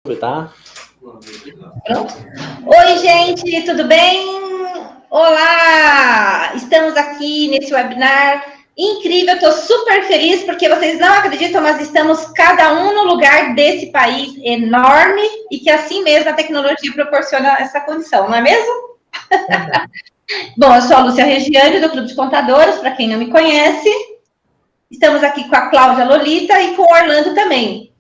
Tá? Pronto. Oi, gente, tudo bem? Olá! Estamos aqui nesse webinar incrível, estou super feliz porque vocês não acreditam, mas estamos cada um no lugar desse país enorme e que assim mesmo a tecnologia proporciona essa condição, não é mesmo? Bom, eu sou a Lúcia Regiane, do Clube de Contadoras, para quem não me conhece. Estamos aqui com a Cláudia Lolita e com o Orlando também.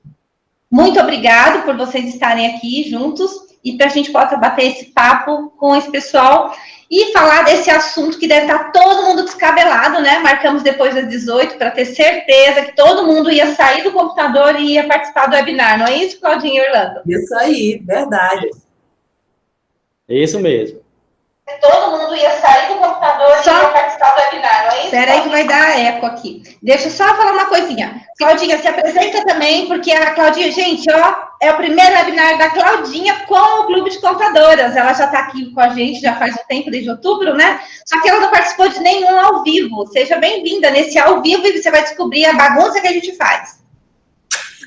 Muito obrigado por vocês estarem aqui juntos e para a gente possa bater esse papo com esse pessoal e falar desse assunto que deve estar todo mundo descabelado, né? Marcamos depois das 18 para ter certeza que todo mundo ia sair do computador e ia participar do webinar, não é isso, Claudinha e Orlando? Isso aí, verdade. Isso mesmo. Todo mundo ia sair do computador e ia participar do webinar, não é isso? Espera aí que vai dar eco aqui. Deixa eu só falar uma coisinha. Claudinha, se apresenta também, porque a Claudinha, gente, ó, é o primeiro webinar da Claudinha com o Clube de Contadoras. Ela já está aqui com a gente já faz um tempo, desde outubro, né? Só que ela não participou de nenhum ao vivo. Seja bem-vinda nesse ao vivo e você vai descobrir a bagunça que a gente faz.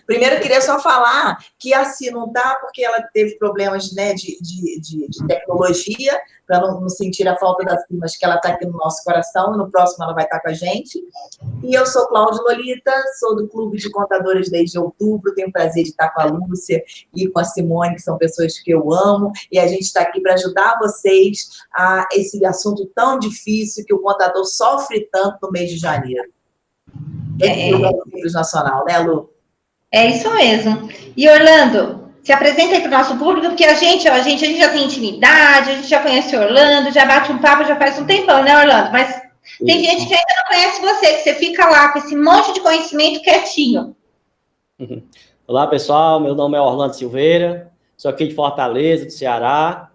Primeiro, eu queria só falar que a Si não tá porque ela teve problemas, né, de tecnologia, para não sentir a falta das primas, que ela está aqui no nosso coração, e no próximo ela vai estar com a gente. E eu sou Cláudia Lolita, sou do Clube de Contadores desde outubro, tenho o prazer de estar com a Lúcia e com a Simone, que são pessoas que eu amo, e a gente está aqui para ajudar vocês a esse assunto tão difícil que o contador sofre tanto no mês de janeiro. Esse é o Simples Nacional, né, Lu? É isso mesmo. E Orlando, se apresenta aí para o nosso público, porque a gente já tem intimidade, a gente já conhece o Orlando, já bate um papo, já faz um tempão, né, Orlando? Mas tem gente que ainda não conhece você, que você fica lá com esse monte de conhecimento quietinho. Olá, pessoal, meu nome é Orlando Silveira, sou aqui de Fortaleza, do Ceará,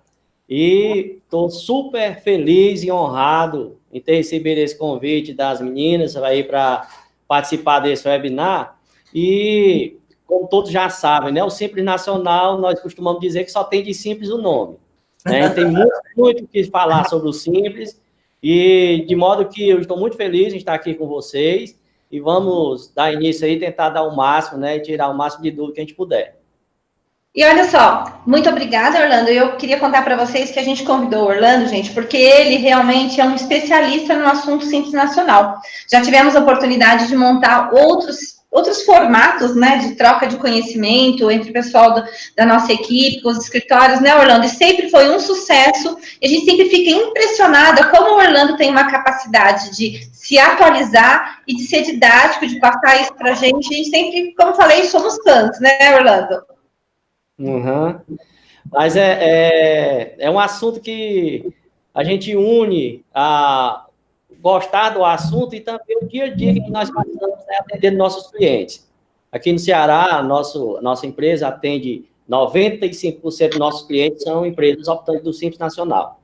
e estou super feliz e honrado em ter recebido esse convite das meninas aí para participar desse webinar. E, como todos já sabem, né, o Simples Nacional, nós costumamos dizer que só tem de simples o nome. Né? Tem muito o que falar sobre o Simples, e de modo que eu estou muito feliz em estar aqui com vocês, e vamos dar início aí, tentar dar o máximo, né, e tirar o máximo de dúvida que a gente puder. E olha só, muito obrigada, Orlando. Eu queria contar para vocês que a gente convidou o Orlando, gente, porque ele realmente é um especialista no assunto Simples Nacional. Já tivemos a oportunidade de montar outros formatos, né, de troca de conhecimento entre o pessoal da nossa equipe, com os escritórios, né, Orlando? E sempre foi um sucesso. E a gente sempre fica impressionada como o Orlando tem uma capacidade de se atualizar e de ser didático, de passar isso para a gente. A gente sempre, como eu falei, somos fãs, né, Orlando? Uhum. Mas é um assunto que a gente une a gostar do assunto e também o dia a dia que nós passamos, né, atendendo nossos clientes. Aqui no Ceará, nossa empresa atende 95% dos nossos clientes são empresas optantes do Simples Nacional.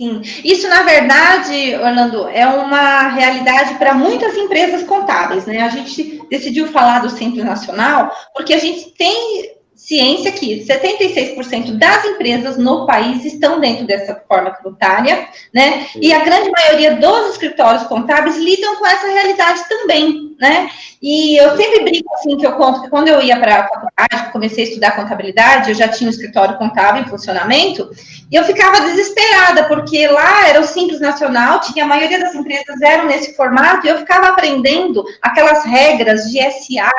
Sim, isso na verdade, Orlando, é uma realidade para muitas empresas contábeis, né? A gente decidiu falar do Simples Nacional porque a gente tem ciência que 76% das empresas no país estão dentro dessa forma tributária, né? E a grande maioria dos escritórios contábeis lidam com essa realidade também, né? E eu sempre brinco assim, que eu conto que quando eu ia para a faculdade, comecei a estudar contabilidade, eu já tinha um escritório contábil em funcionamento, e eu ficava desesperada, porque lá era o Simples Nacional, tinha a maioria das empresas eram nesse formato, e eu ficava aprendendo aquelas regras de SA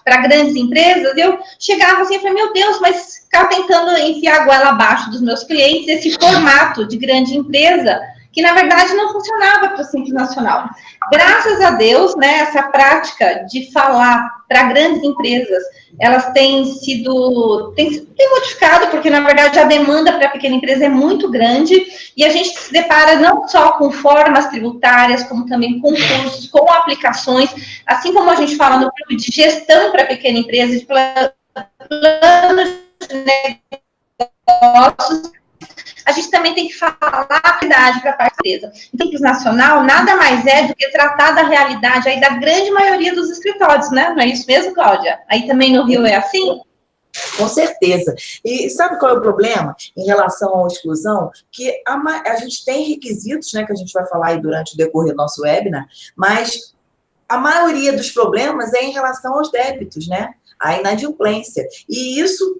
para grandes empresas, e eu chegava assim e falei, meu Deus, mas ficava tentando enfiar a goela abaixo dos meus clientes esse formato de grande empresa, que na verdade não funcionava para o Simples Nacional. Graças a Deus, né, essa prática de falar para grandes empresas, elas têm modificado, porque na verdade a demanda para a pequena empresa é muito grande, e a gente se depara não só com formas tributárias, como também com cursos, com aplicações, assim como a gente fala no grupo de gestão para a pequena empresa, de planos de negócios, a gente também tem que falar a verdade para a parte da empresa. O Simples Nacional nada mais é do que tratar da realidade aí da grande maioria dos escritórios, né? Não é isso mesmo, Cláudia? Aí também no Rio é assim? Com certeza. E sabe qual é o problema em relação à exclusão? Que a gente tem requisitos, né, que a gente vai falar aí durante o decorrer do nosso webinar, mas a maioria dos problemas é em relação aos débitos, né? a inadimplência. E isso,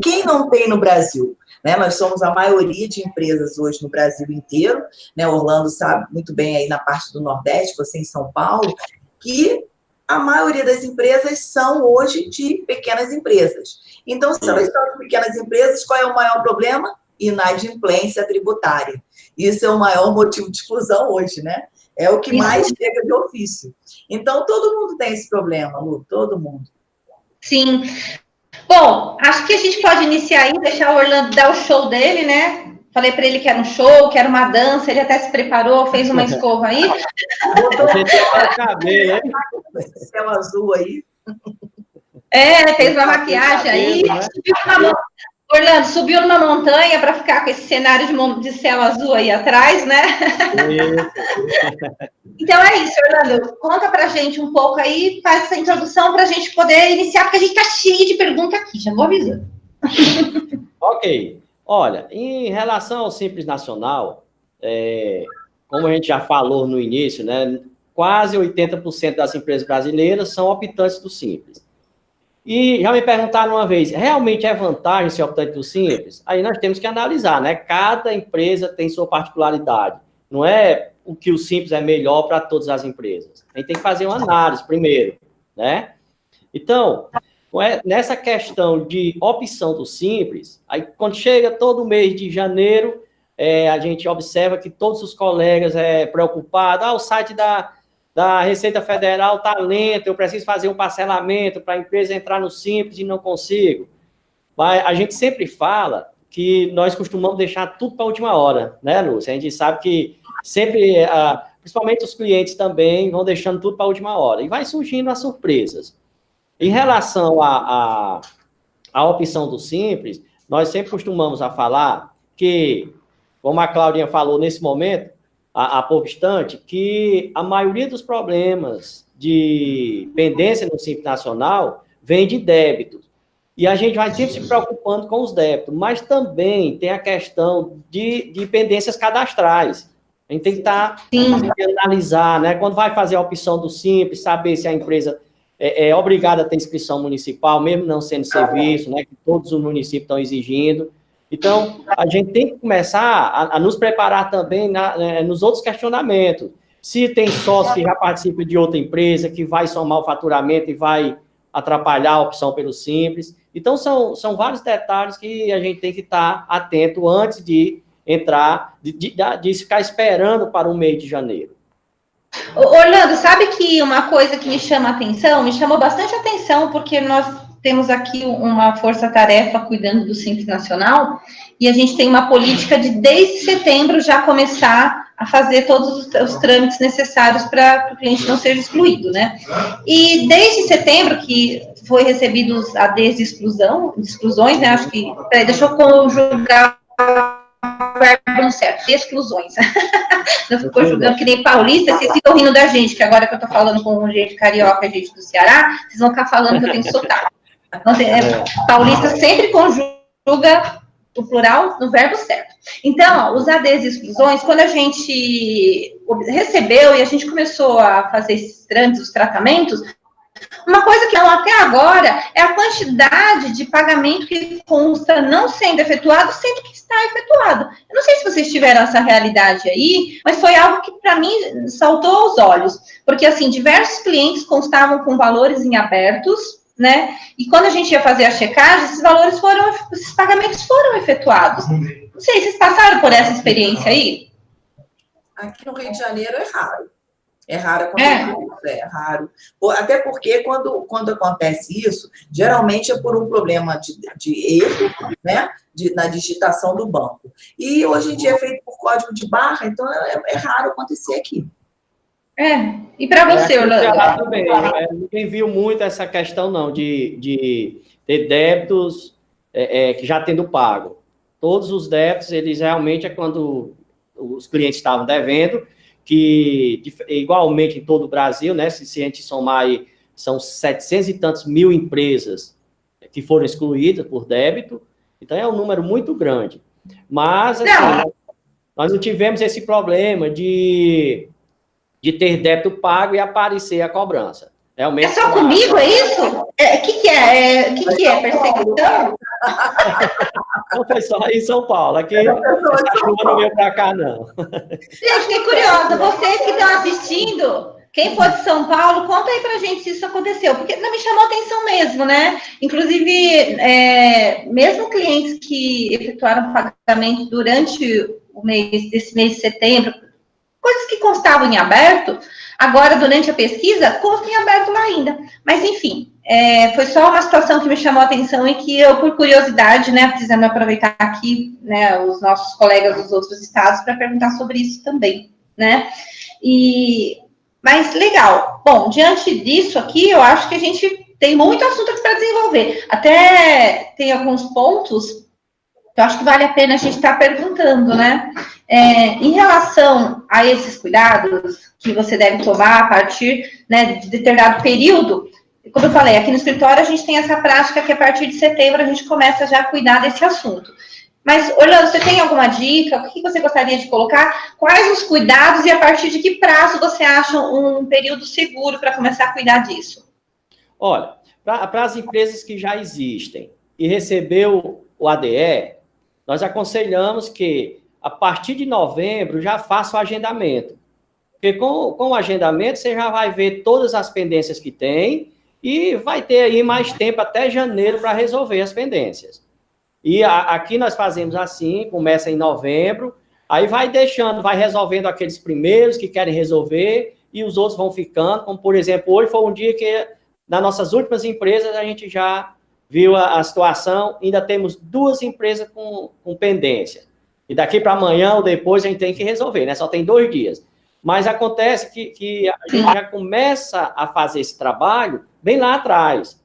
quem não tem no Brasil? Né? Nós somos a maioria de empresas hoje no Brasil inteiro, né? Orlando sabe muito bem aí na parte do Nordeste, você em São Paulo, que a maioria das empresas são hoje de pequenas empresas. Então, se elas são de pequenas empresas, qual é o maior problema? Inadimplência tributária. Isso é o maior motivo de exclusão hoje, né? É o que mais chega de ofício. Então, todo mundo tem esse problema, Lu, todo mundo. Sim. Bom, acho que a gente pode iniciar aí, deixar o Orlando dar o show dele, né? Falei para ele que era um show, que era uma dança, ele até se preparou, fez uma escova aí. Botou o cabelo, hein? Esse céu azul aí. Fez uma maquiagem aí. Orlando, subiu numa montanha para ficar com esse cenário de céu azul aí atrás, né? Então é isso, Orlando. Conta pra gente um pouco aí, faz essa introdução para a gente poder iniciar, porque a gente está cheio de perguntas aqui, já vou avisando. Ok. Olha, em relação ao Simples Nacional, como a gente já falou no início, né, quase 80% das empresas brasileiras são optantes do Simples. E já me perguntaram uma vez, realmente é vantagem ser optante do Simples? Aí nós temos que analisar, né? Cada empresa tem sua particularidade. Não é o que o Simples é melhor para todas as empresas. A gente tem que fazer uma análise primeiro, né? Então, nessa questão de opção do Simples, aí quando chega todo mês de janeiro, a gente observa que todos os colegas preocupados, o site da Receita Federal está lento, eu preciso fazer um parcelamento para a empresa entrar no Simples e não consigo. Mas a gente sempre fala que nós costumamos deixar tudo para a última hora, né, Lúcia? A gente sabe que sempre, principalmente os clientes também, vão deixando tudo para a última hora. E vai surgindo as surpresas. Em relação à opção do Simples, nós sempre costumamos a falar que, como a Claudinha falou nesse momento, há pouco instante, que a maioria dos problemas de pendência no Simples Nacional vem de débitos. E a gente vai sempre se preocupando com os débitos, mas também tem a questão de pendências cadastrais. A gente tem que analisar, né? Quando vai fazer a opção do Simples, saber se a empresa é obrigada a ter inscrição municipal, mesmo não sendo serviço, né? Que todos os municípios estão exigindo. Então, a gente tem que começar a nos preparar também nos outros questionamentos. Se tem sócio que já participa de outra empresa, que vai somar o faturamento e vai atrapalhar a opção pelo Simples. Então, são vários detalhes que a gente tem que estar atento antes de entrar, de ficar esperando para o mês de janeiro. Orlando, sabe que uma coisa que me chamou bastante atenção, porque nós temos aqui uma força-tarefa cuidando do Simples Nacional, e a gente tem uma política de, desde setembro, já começar a fazer todos os trâmites necessários para o cliente não ser excluído, né? E desde setembro, que foi recebido os ADs de exclusões, né? Acho que... Peraí, deixa eu conjugar o verbo certo, exclusões. Não ficou julgando que nem paulista, vocês ficam rindo da gente, que agora que eu tô falando com gente carioca, gente do Ceará, vocês vão ficar falando que eu tenho sotaque. Então, paulista sempre conjuga o plural no verbo certo. Então, os ADs e exclusões, quando a gente recebeu e a gente começou a fazer esses trâmites, os tratamentos, uma coisa que não até agora é a quantidade de pagamento que consta não sendo efetuado, sendo que está efetuado. Eu não sei se vocês tiveram essa realidade aí, mas foi algo que para mim saltou aos olhos, porque assim, diversos clientes constavam com valores em abertos, né? E quando a gente ia fazer a checagem, esses pagamentos foram efetuados. Não sei, vocês passaram por essa experiência aí? Aqui no Rio de Janeiro é raro. É raro acontecer isso, é raro. Até porque quando acontece isso, geralmente é por um problema de erro, né? Na digitação do banco. E hoje em dia é feito por código de barra, então é raro acontecer aqui. E para você, Orlando? Também, ninguém viu muito essa questão, não, de ter débitos que já tendo pago. Todos os débitos, eles realmente é quando os clientes estavam devendo, que igualmente em todo o Brasil, né, se a gente somar aí, são 700 e tantos mil empresas que foram excluídas por débito, então é um número muito grande. Mas, assim, nós não tivemos esse problema de ter débito pago e aparecer a cobrança. É o É mesmo só comigo, é isso? O que é? O que é? Perseguição? Não foi só em São Paulo, aqui essa chuva não veio para cá, não. Gente, fiquei curiosa. Vocês que estão assistindo, quem for de São Paulo, conta aí pra gente se isso aconteceu, porque não me chamou a atenção mesmo, né? Inclusive, mesmo clientes que efetuaram pagamento durante esse mês de setembro, coisas que constavam em aberto, agora, durante a pesquisa, consta em aberto lá ainda. Mas, enfim, foi só uma situação que me chamou a atenção e que eu, por curiosidade, né, precisando aproveitar aqui, né, os nossos colegas dos outros estados para perguntar sobre isso também, né? Mas, legal. Bom, diante disso aqui, eu acho que a gente tem muito assunto aqui para desenvolver. Até tem alguns pontos que eu acho que vale a pena a gente estar perguntando, né? Em relação a esses cuidados que você deve tomar a partir, né, de determinado período, como eu falei, aqui no escritório a gente tem essa prática que a partir de setembro a gente começa já a cuidar desse assunto. Mas, Orlando, você tem alguma dica? O que você gostaria de colocar? Quais os cuidados e a partir de que prazo você acha um período seguro para começar a cuidar disso? Olha, para as empresas que já existem e recebeu o ADE, nós aconselhamos que, a partir de novembro, já faça o agendamento. Porque com o agendamento, você já vai ver todas as pendências que tem e vai ter aí mais tempo até janeiro para resolver as pendências. E aqui nós fazemos assim, começa em novembro, aí vai deixando, vai resolvendo aqueles primeiros que querem resolver e os outros vão ficando, como, por exemplo, hoje foi um dia que, nas nossas últimas empresas, a gente já viu a situação, ainda temos 2 empresas com pendência. E daqui para amanhã ou depois a gente tem que resolver, né? Só tem 2 dias. Mas acontece que a gente já começa a fazer esse trabalho bem lá atrás.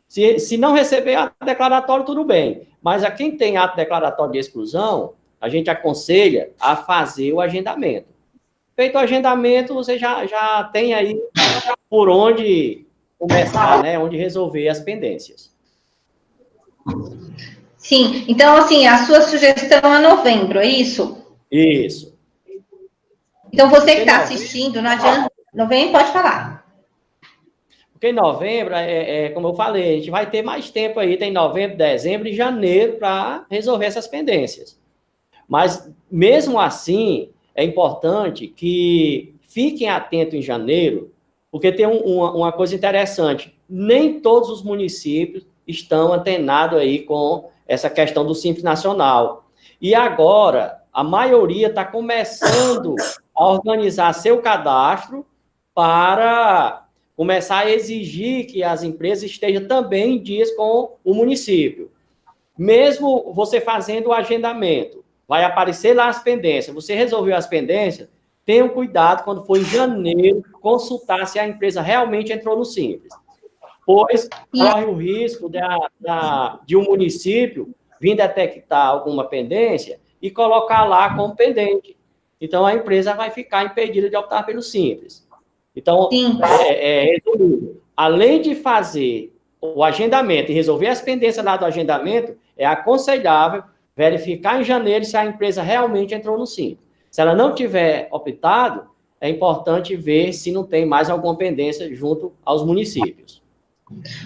Se não receber ato declaratório, tudo bem. Mas a quem tem ato declaratório de exclusão, a gente aconselha a fazer o agendamento. Feito o agendamento, você já tem aí por onde começar, né? Onde resolver as pendências. Sim, então, assim, a sua sugestão é novembro, é isso? Isso. Então, você que está assistindo, não adianta. Novembro, pode falar. Porque em novembro, como eu falei, a gente vai ter mais tempo aí, tem novembro, dezembro e janeiro para resolver essas pendências. Mas, mesmo assim, é importante que fiquem atentos em janeiro, porque tem uma coisa interessante. Nem todos os municípios estão antenados aí com essa questão do Simples Nacional. E agora, a maioria está começando a organizar seu cadastro para começar a exigir que as empresas estejam também em dias com o município. Mesmo você fazendo o agendamento, vai aparecer lá as pendências. Você resolveu as pendências, tenha cuidado quando for em janeiro, consultar se a empresa realmente entrou no Simples. Pois corre o risco de um município vir detectar alguma pendência e colocar lá como pendente. Então, a empresa vai ficar impedida de optar pelo Simples. Então, resumindo, além de fazer o agendamento e resolver as pendências lá do agendamento, é aconselhável verificar em janeiro se a empresa realmente entrou no Simples. Se ela não tiver optado, é importante ver se não tem mais alguma pendência junto aos municípios.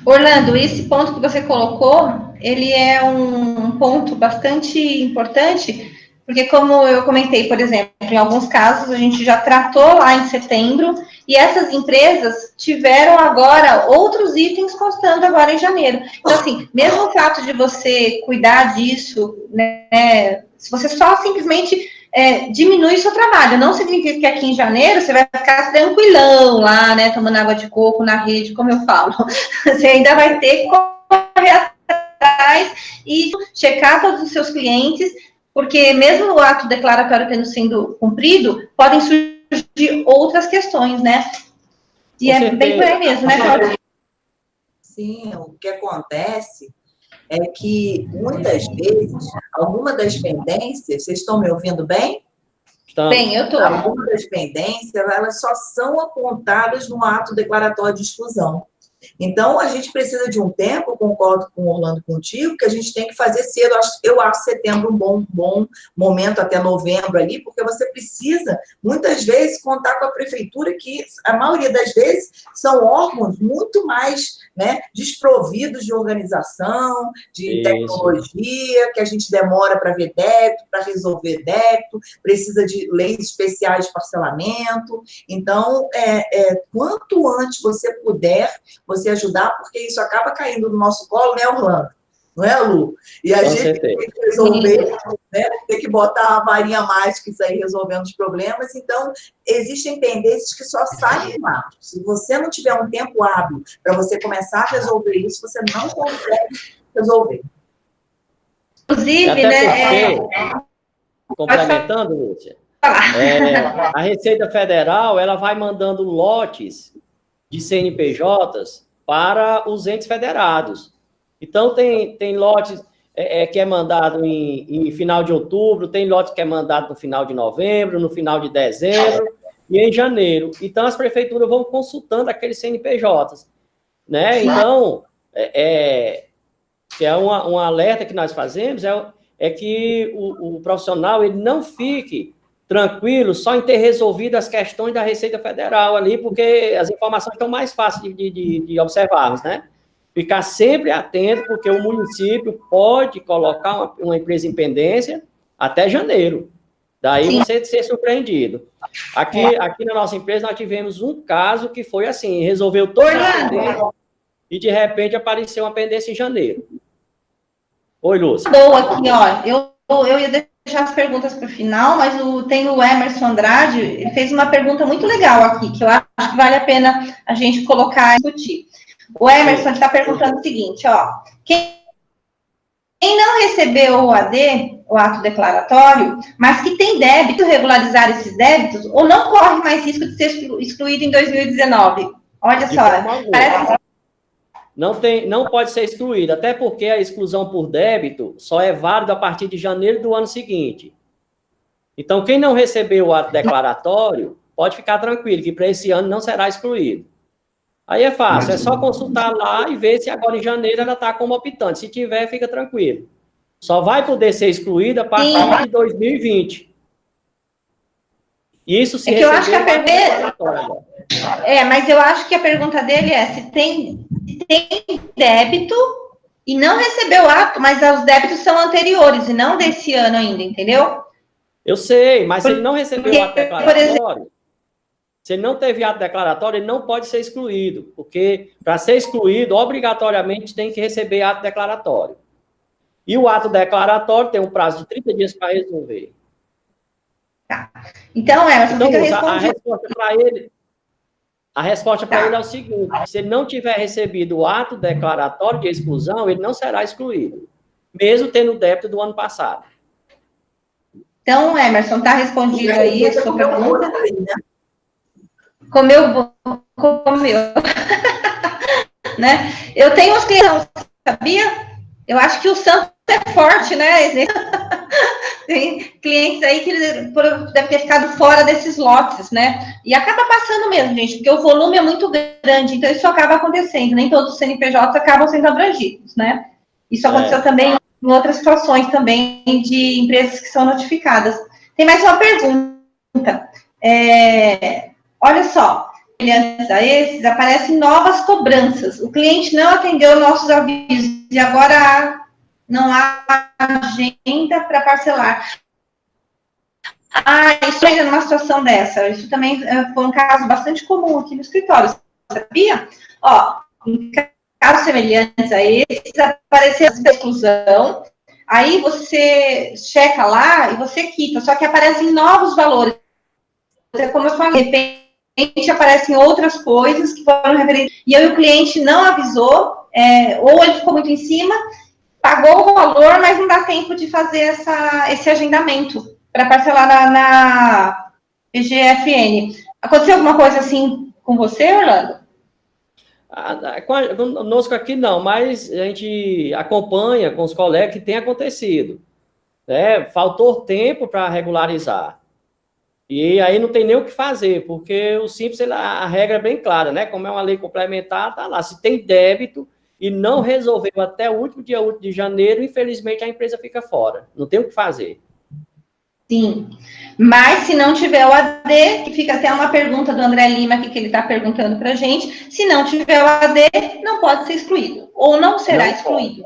Orlando, esse ponto que você colocou, ele é um ponto bastante importante, porque como eu comentei, por exemplo, em alguns casos a gente já tratou lá em setembro, e essas empresas tiveram agora outros itens constando agora em janeiro. Então, assim, mesmo o fato de você cuidar disso, né, se você só simplesmente diminui o seu trabalho, não significa que aqui em janeiro você vai ficar tranquilão lá, né, tomando água de coco na rede, como eu falo. Você ainda vai ter que correr atrás e checar todos os seus clientes, porque mesmo o ato declaratório tendo sido cumprido, podem surgir outras questões, né? E é bem por aí mesmo, né, Cláudia? Sim, o que acontece é que, muitas vezes, alguma das pendências, vocês estão me ouvindo bem? Bem, eu estou. Algumas das pendências, elas só são apontadas no ato declaratório de exclusão. Então, a gente precisa de um tempo, concordo com o Orlando contigo, que a gente tem que fazer cedo. Eu acho setembro um bom momento, até novembro ali, porque você precisa, muitas vezes, contar com a prefeitura, que a maioria das vezes são órgãos muito mais, né, desprovidos de organização, de tecnologia, que a gente demora para ver débito, para resolver débito, precisa de leis especiais de parcelamento. Então, quanto antes você puder, você ajudar, porque isso acaba caindo no nosso colo, né, Orlando? Não é, Lu? E a gente tem que resolver, né? Tem que botar a varinha mágica isso aí resolvendo os problemas. Então, existem pendências que só saem do mato. Se você não tiver um tempo hábil para você começar a resolver isso, você não consegue resolver. Inclusive, né? Complementando, Lúcia, a Receita Federal ela vai mandando lotes de CNPJs para os entes federados. Então, tem lotes que é mandado em final de outubro, tem lotes que é mandado no final de novembro, no final de dezembro e em janeiro. Então, as prefeituras vão consultando aqueles CNPJs, né? Então, que é um alerta que nós fazemos, é que o profissional ele não fique tranquilo só em ter resolvido as questões da Receita Federal ali, porque as informações estão mais fáceis de observarmos, né? Ficar sempre atento, porque o município pode colocar uma empresa em pendência até janeiro. Daí você ser surpreendido. Aqui na nossa empresa, nós tivemos um caso que foi assim, resolveu todas as pendências e, de repente, apareceu uma pendência em janeiro. Oi, Lúcia. Boa aqui, ó. Eu ia deixar as perguntas para o final, mas tem o Emerson Andrade, ele fez uma pergunta muito legal aqui, que eu acho que vale a pena a gente colocar e discutir. O Emerson está perguntando o seguinte, ó. Quem não recebeu o AD, o ato declaratório, mas que tem débito, regularizar esses débitos, ou não corre mais risco de ser excluído em 2019? Olha só, parece... Não pode ser excluído, até porque a exclusão por débito só é válida a partir de janeiro do ano seguinte. Então, quem não recebeu o ato declaratório, pode ficar tranquilo, que para esse ano não será excluído. Aí é fácil, é só consultar lá e ver se agora em janeiro ela está como optante. Se tiver, fica tranquilo. Só vai poder ser excluída a partir de 2020. Isso se eu acho que mas eu acho que a pergunta dele é se tem débito e não recebeu o ato, mas os débitos são anteriores e não desse ano ainda, entendeu? Eu sei, mas se ele não recebeu o ato declaratório, se ele não teve ato declaratório, ele não pode ser excluído, porque para ser excluído, obrigatoriamente tem que receber ato declaratório. E o ato declaratório tem um prazo de 30 dias para resolver. Tá. Então, a resposta para ele é o seguinte: se ele não tiver recebido o ato declaratório de exclusão, ele não será excluído, mesmo tendo o débito do ano passado. Então, Emerson, está respondido aí a sua pergunta. Comeu. Né? Eu tenho uns clientes, sabia? Eu acho que o santo é forte, né? Tem clientes aí que devem ter ficado fora desses lotes, né? E acaba passando mesmo, gente, porque o volume é muito grande, então isso acaba acontecendo. Nem todos os CNPJs acabam sendo abrangidos, né? Isso aconteceu também em outras situações também de empresas que são notificadas. Tem mais uma pergunta. Olha só, antes a esses, aparecem novas cobranças. O cliente não atendeu nossos avisos e agora não há agenda para parcelar. Isso ainda numa situação dessa. Isso também foi um caso bastante comum aqui no escritório, sabia? Em casos semelhantes a esses, apareceu a exclusão, aí você checa lá e você quita, só que aparecem novos valores. Como eu falei, de repente aparecem outras coisas que foram referentes, e aí o cliente não avisou, ou ele ficou muito em cima, pagou o valor, mas não dá tempo de fazer esse agendamento para parcelar na PGFN. Aconteceu alguma coisa assim com você, Orlando? Conosco aqui não, mas a gente acompanha com os colegas que tem acontecido. Faltou tempo para regularizar. E aí não tem nem o que fazer, porque o Simples, a regra é bem clara, né? Como é uma lei complementar, tá lá. Se tem débito e não resolveu até o último dia 8 de janeiro, infelizmente a empresa fica fora. Não tem o que fazer. Sim, mas se não tiver o AD, que fica até uma pergunta do André Lima aqui, que ele está perguntando para a gente, se não tiver o AD, não pode ser excluído, ou não será excluído.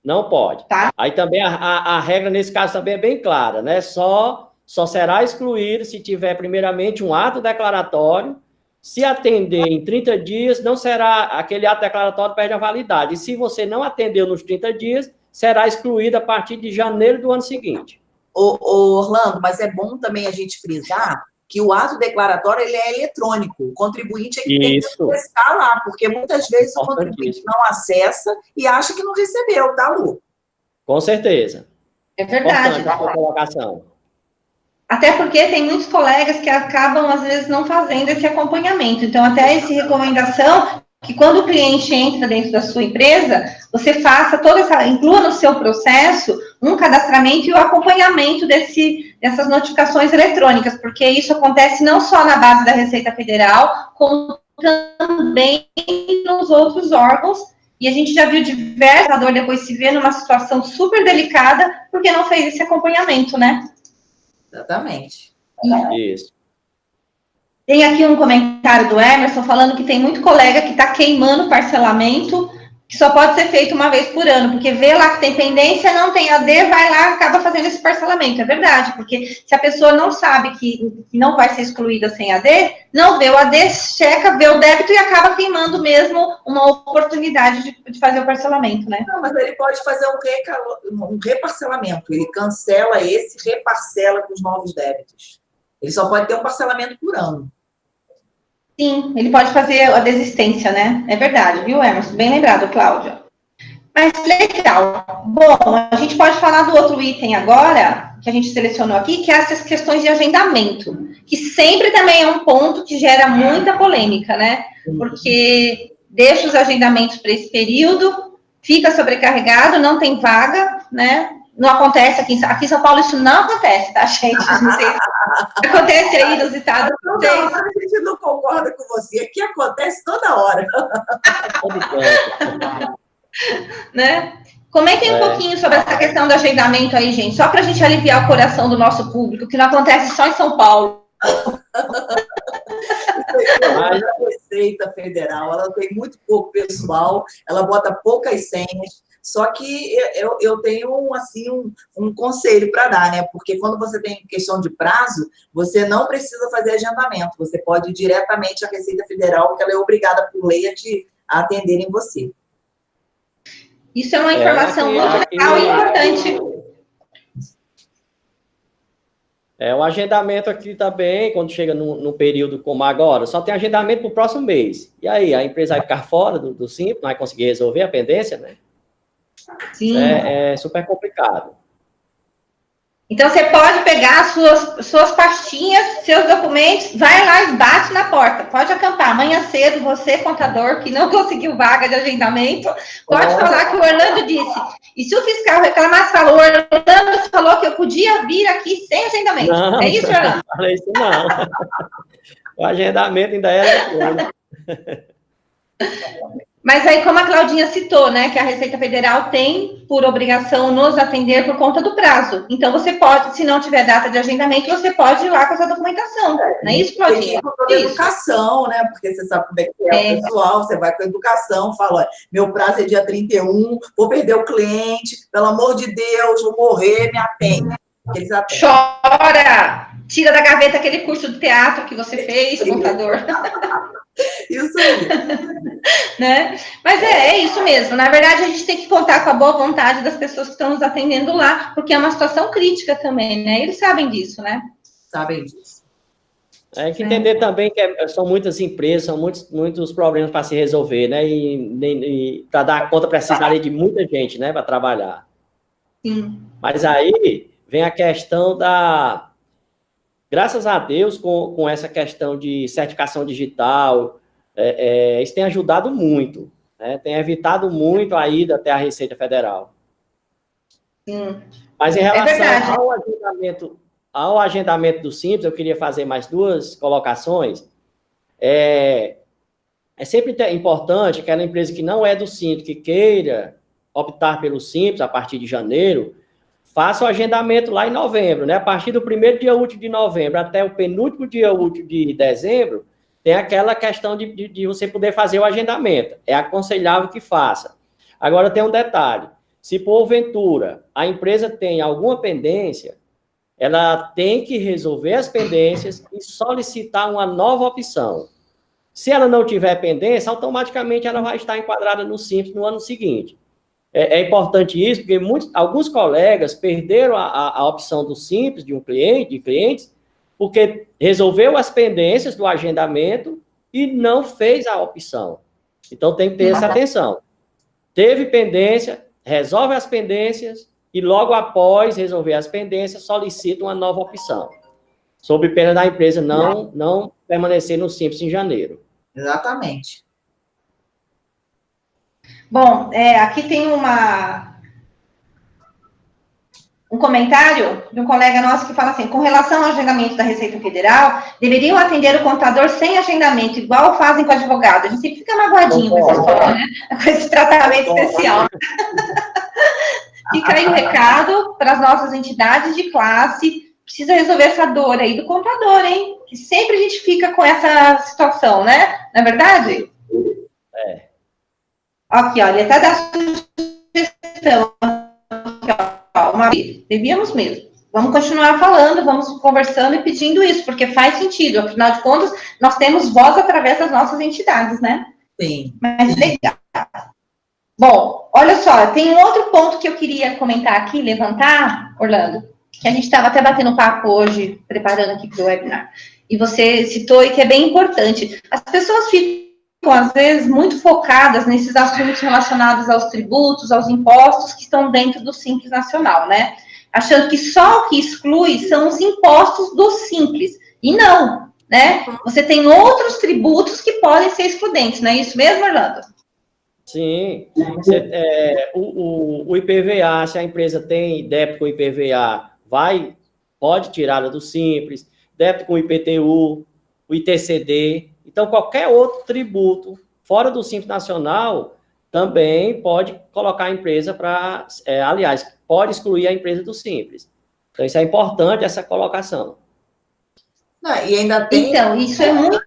Não pode. Tá? Aí também a regra nesse caso também é bem clara, né? Só será excluído se tiver primeiramente um ato declaratório. Se atender em 30 dias, não será, aquele ato declaratório perde a validade. E se você não atendeu nos 30 dias, será excluído a partir de janeiro do ano seguinte. Ô, Orlando, mas é bom também a gente frisar que o ato declaratório ele é eletrônico. O contribuinte tem que acessar lá, porque muitas vezes o contribuinte não acessa e acha que não recebeu, tá, Lu? Com certeza. É verdade. Importante a colocação. Até porque tem muitos colegas que acabam, às vezes, não fazendo esse acompanhamento. Então, até essa recomendação que quando o cliente entra dentro da sua empresa, você faça toda essa, inclua no seu processo um cadastramento e o acompanhamento dessas notificações eletrônicas, porque isso acontece não só na base da Receita Federal, como também nos outros órgãos, e a gente já viu diversos depois se ver numa situação super delicada, porque não fez esse acompanhamento, né? Exatamente. Isso. Tem aqui um comentário do Emerson falando que tem muito colega que está queimando o parcelamento, que só pode ser feito uma vez por ano, porque vê lá que tem pendência, não tem AD, vai lá, acaba fazendo esse parcelamento. É verdade, porque se a pessoa não sabe que não vai ser excluída sem AD, não vê o AD, checa, vê o débito e acaba queimando mesmo uma oportunidade de fazer o parcelamento, né? Não, mas ele pode fazer um reparcelamento. Ele cancela esse, reparcela com os novos débitos. Ele só pode ter um parcelamento por ano. Sim, ele pode fazer a desistência, né? É verdade, viu, Emerson? Bem lembrado, Cláudia. Mas legal. Bom, a gente pode falar do outro item agora, que a gente selecionou aqui, que é essas questões de agendamento, que sempre também é um ponto que gera muita polêmica, né? Porque deixa os agendamentos para esse período, fica sobrecarregado, não tem vaga, né? Não acontece aqui em São Paulo, isso não acontece, tá, gente? Não sei se acontece aí nos estados. Toda hora a gente não concorda com você. Aqui acontece toda hora. Né? Comentem um pouquinho sobre essa questão do agendamento aí, gente, só para a gente aliviar o coração do nosso público, que não acontece só em São Paulo. Mas a Receita Federal, ela tem muito pouco pessoal, ela bota poucas senhas. Só que eu tenho assim, um conselho para dar, né? Porque quando você tem questão de prazo, você não precisa fazer agendamento. Você pode ir diretamente à Receita Federal, porque ela é obrigada por lei a atenderem você. Isso é uma informação muito legal e importante. O agendamento aqui também, quando chega num período como agora, só tem agendamento para o próximo mês. E aí, a empresa vai ficar fora do Simples, não vai conseguir resolver a pendência, né? Sim. É super complicado. Então, você pode pegar suas pastinhas, seus documentos, vai lá e bate na porta. Pode acampar. Amanhã cedo, você, contador, que não conseguiu vaga de agendamento, pode falar que o Orlando disse. E se o fiscal reclamar, falou, o Orlando falou que eu podia vir aqui sem agendamento. Não, é isso, Orlando? Não falei isso, não. O agendamento ainda é eletrônico. Mas aí, como a Claudinha citou, né, que a Receita Federal tem por obrigação nos atender por conta do prazo. Então, você pode, se não tiver data de agendamento, você pode ir lá com essa documentação. Não é isso, Claudinha? Tem toda a educação, né? Porque você sabe como é que é o pessoal, você vai com a educação, fala, meu prazo é dia 31, vou perder o cliente, pelo amor de Deus, vou morrer, me atende. Eles atendem. Chora! Tira da gaveta aquele curso de teatro que você fez, contador. Isso aí. Né? Mas é isso mesmo. Na verdade, a gente tem que contar com a boa vontade das pessoas que estão nos atendendo lá, porque é uma situação crítica também, né? Eles sabem disso, né? Sabem disso. É que entender também que são muitas empresas, são muitos problemas para se resolver, né? E para dar conta precisaria de muita gente, né? Para trabalhar. Sim. Mas aí vem a questão da... Graças a Deus, com essa questão de certificação digital, isso tem ajudado muito, né? Tem evitado muito a ida até a Receita Federal. Sim. Mas em relação ao agendamento ao agendamento do Simples, eu queria fazer mais 2 colocações. É sempre importante aquela empresa que não é do Simples, que queira optar pelo Simples a partir de janeiro, faça o agendamento lá em novembro, né? A partir do primeiro dia útil de novembro até o penúltimo dia útil de dezembro, tem aquela questão de você poder fazer o agendamento. É aconselhável que faça. Agora, tem um detalhe. Se, porventura, a empresa tem alguma pendência, ela tem que resolver as pendências e solicitar uma nova opção. Se ela não tiver pendência, automaticamente ela vai estar enquadrada no Simples no ano seguinte. É importante isso, porque alguns colegas perderam a opção do Simples de clientes, porque resolveu as pendências do agendamento e não fez a opção. Então, tem que ter essa atenção. Teve pendência, resolve as pendências e logo após resolver as pendências, solicita uma nova opção. Sob pena da empresa não permanecer no Simples em janeiro. Exatamente. Bom, aqui tem um comentário de um colega nosso que fala assim, com relação ao agendamento da Receita Federal, deveriam atender o contador sem agendamento, igual fazem com o advogado. A gente sempre fica magoadinho com essa história, né? Com esse tratamento especial. Fica aí o recado para as nossas entidades de classe, precisa resolver essa dor aí do contador, hein? Que sempre a gente fica com essa situação, né? Não é verdade? Aqui, olha, até dá sugestão. Devíamos mesmo. Vamos continuar falando, vamos conversando e pedindo isso, porque faz sentido. Afinal de contas, nós temos voz através das nossas entidades, né? Sim. Mas legal. Bom, olha só, tem um outro ponto que eu queria comentar aqui, levantar, Orlando, que a gente estava até batendo papo hoje, preparando aqui para o webinar. E você citou e que é bem importante. As pessoas ficam, às vezes, muito focadas nesses assuntos relacionados aos tributos, aos impostos que estão dentro do Simples Nacional, né? Achando que só o que exclui são os impostos do Simples. E não, né? Você tem outros tributos que podem ser excludentes, não é isso mesmo, Orlando? Sim. O IPVA, se a empresa tem débito com o IPVA, pode tirá-la do Simples, débito com o IPTU, o ITCD. Então, qualquer outro tributo fora do Simples Nacional também pode colocar a empresa para... aliás, pode excluir a empresa do Simples. Então, isso é importante, essa colocação. Não, e ainda tem... Então, isso é muito...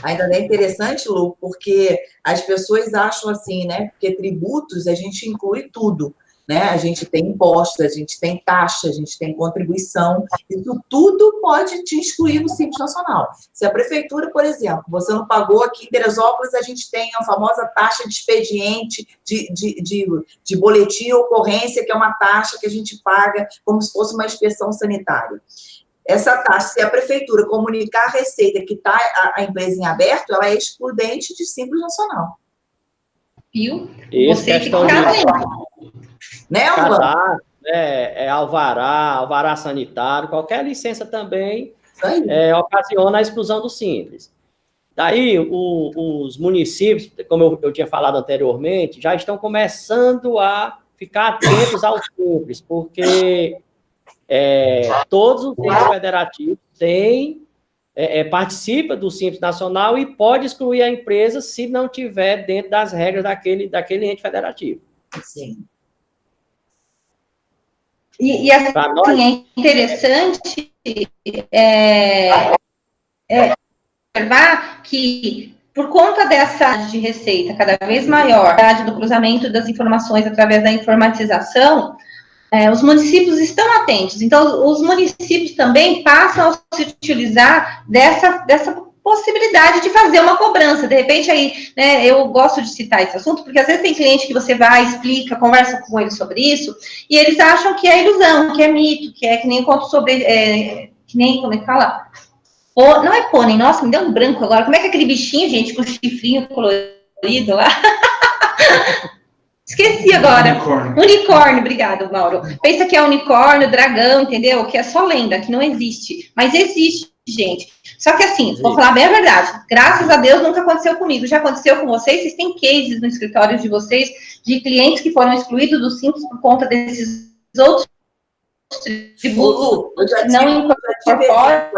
Ainda é interessante, Lu, porque as pessoas acham assim, né? Porque tributos, a gente inclui tudo, né? A gente tem impostos, a gente tem taxa, a gente tem contribuição, isso tudo pode te excluir no Simples Nacional. Se a prefeitura, por exemplo, você não pagou aqui em Teresópolis, a gente tem a famosa taxa de expediente, de boletim e ocorrência, que é uma taxa que a gente paga como se fosse uma inspeção sanitária. Essa taxa, se a prefeitura comunicar a Receita que está a empresa em aberto, ela é excludente de Simples Nacional. Viu? Isso, Você questão fica né, cadastro, alvará sanitário, qualquer licença também ocasiona a exclusão do Simples. Daí, os municípios, como eu tinha falado anteriormente, já estão começando a ficar atentos ao Simples, porque... todos os entes federativos participam do Simples Nacional e pode excluir a empresa se não tiver dentro das regras daquele ente federativo. Sim. E assim, é interessante observar que, por conta dessa de receita cada vez maior, do cruzamento das informações através da informatização, os municípios estão atentos. Então, os municípios também passam a se utilizar dessa possibilidade de fazer uma cobrança. De repente, aí, né, eu gosto de citar esse assunto, porque às vezes tem cliente que você vai, explica, conversa com eles sobre isso, e eles acham que é ilusão, que é mito, que nem conto sobre... que nem, como é que fala? Não é pônei, nossa, me deu um branco agora. Como é que é aquele bichinho, gente, com chifrinho colorido lá? Esqueci agora. Unicórnio, obrigado, Mauro. Pensa que é unicórnio, dragão, entendeu? Que é só lenda, que não existe. Mas existe, gente. Só que assim, vou falar bem a verdade. Graças a Deus nunca aconteceu comigo. Já aconteceu com vocês? Vocês têm cases no escritório de vocês de clientes que foram excluídos do Simples por conta desses outros tributos eu já não incorporam.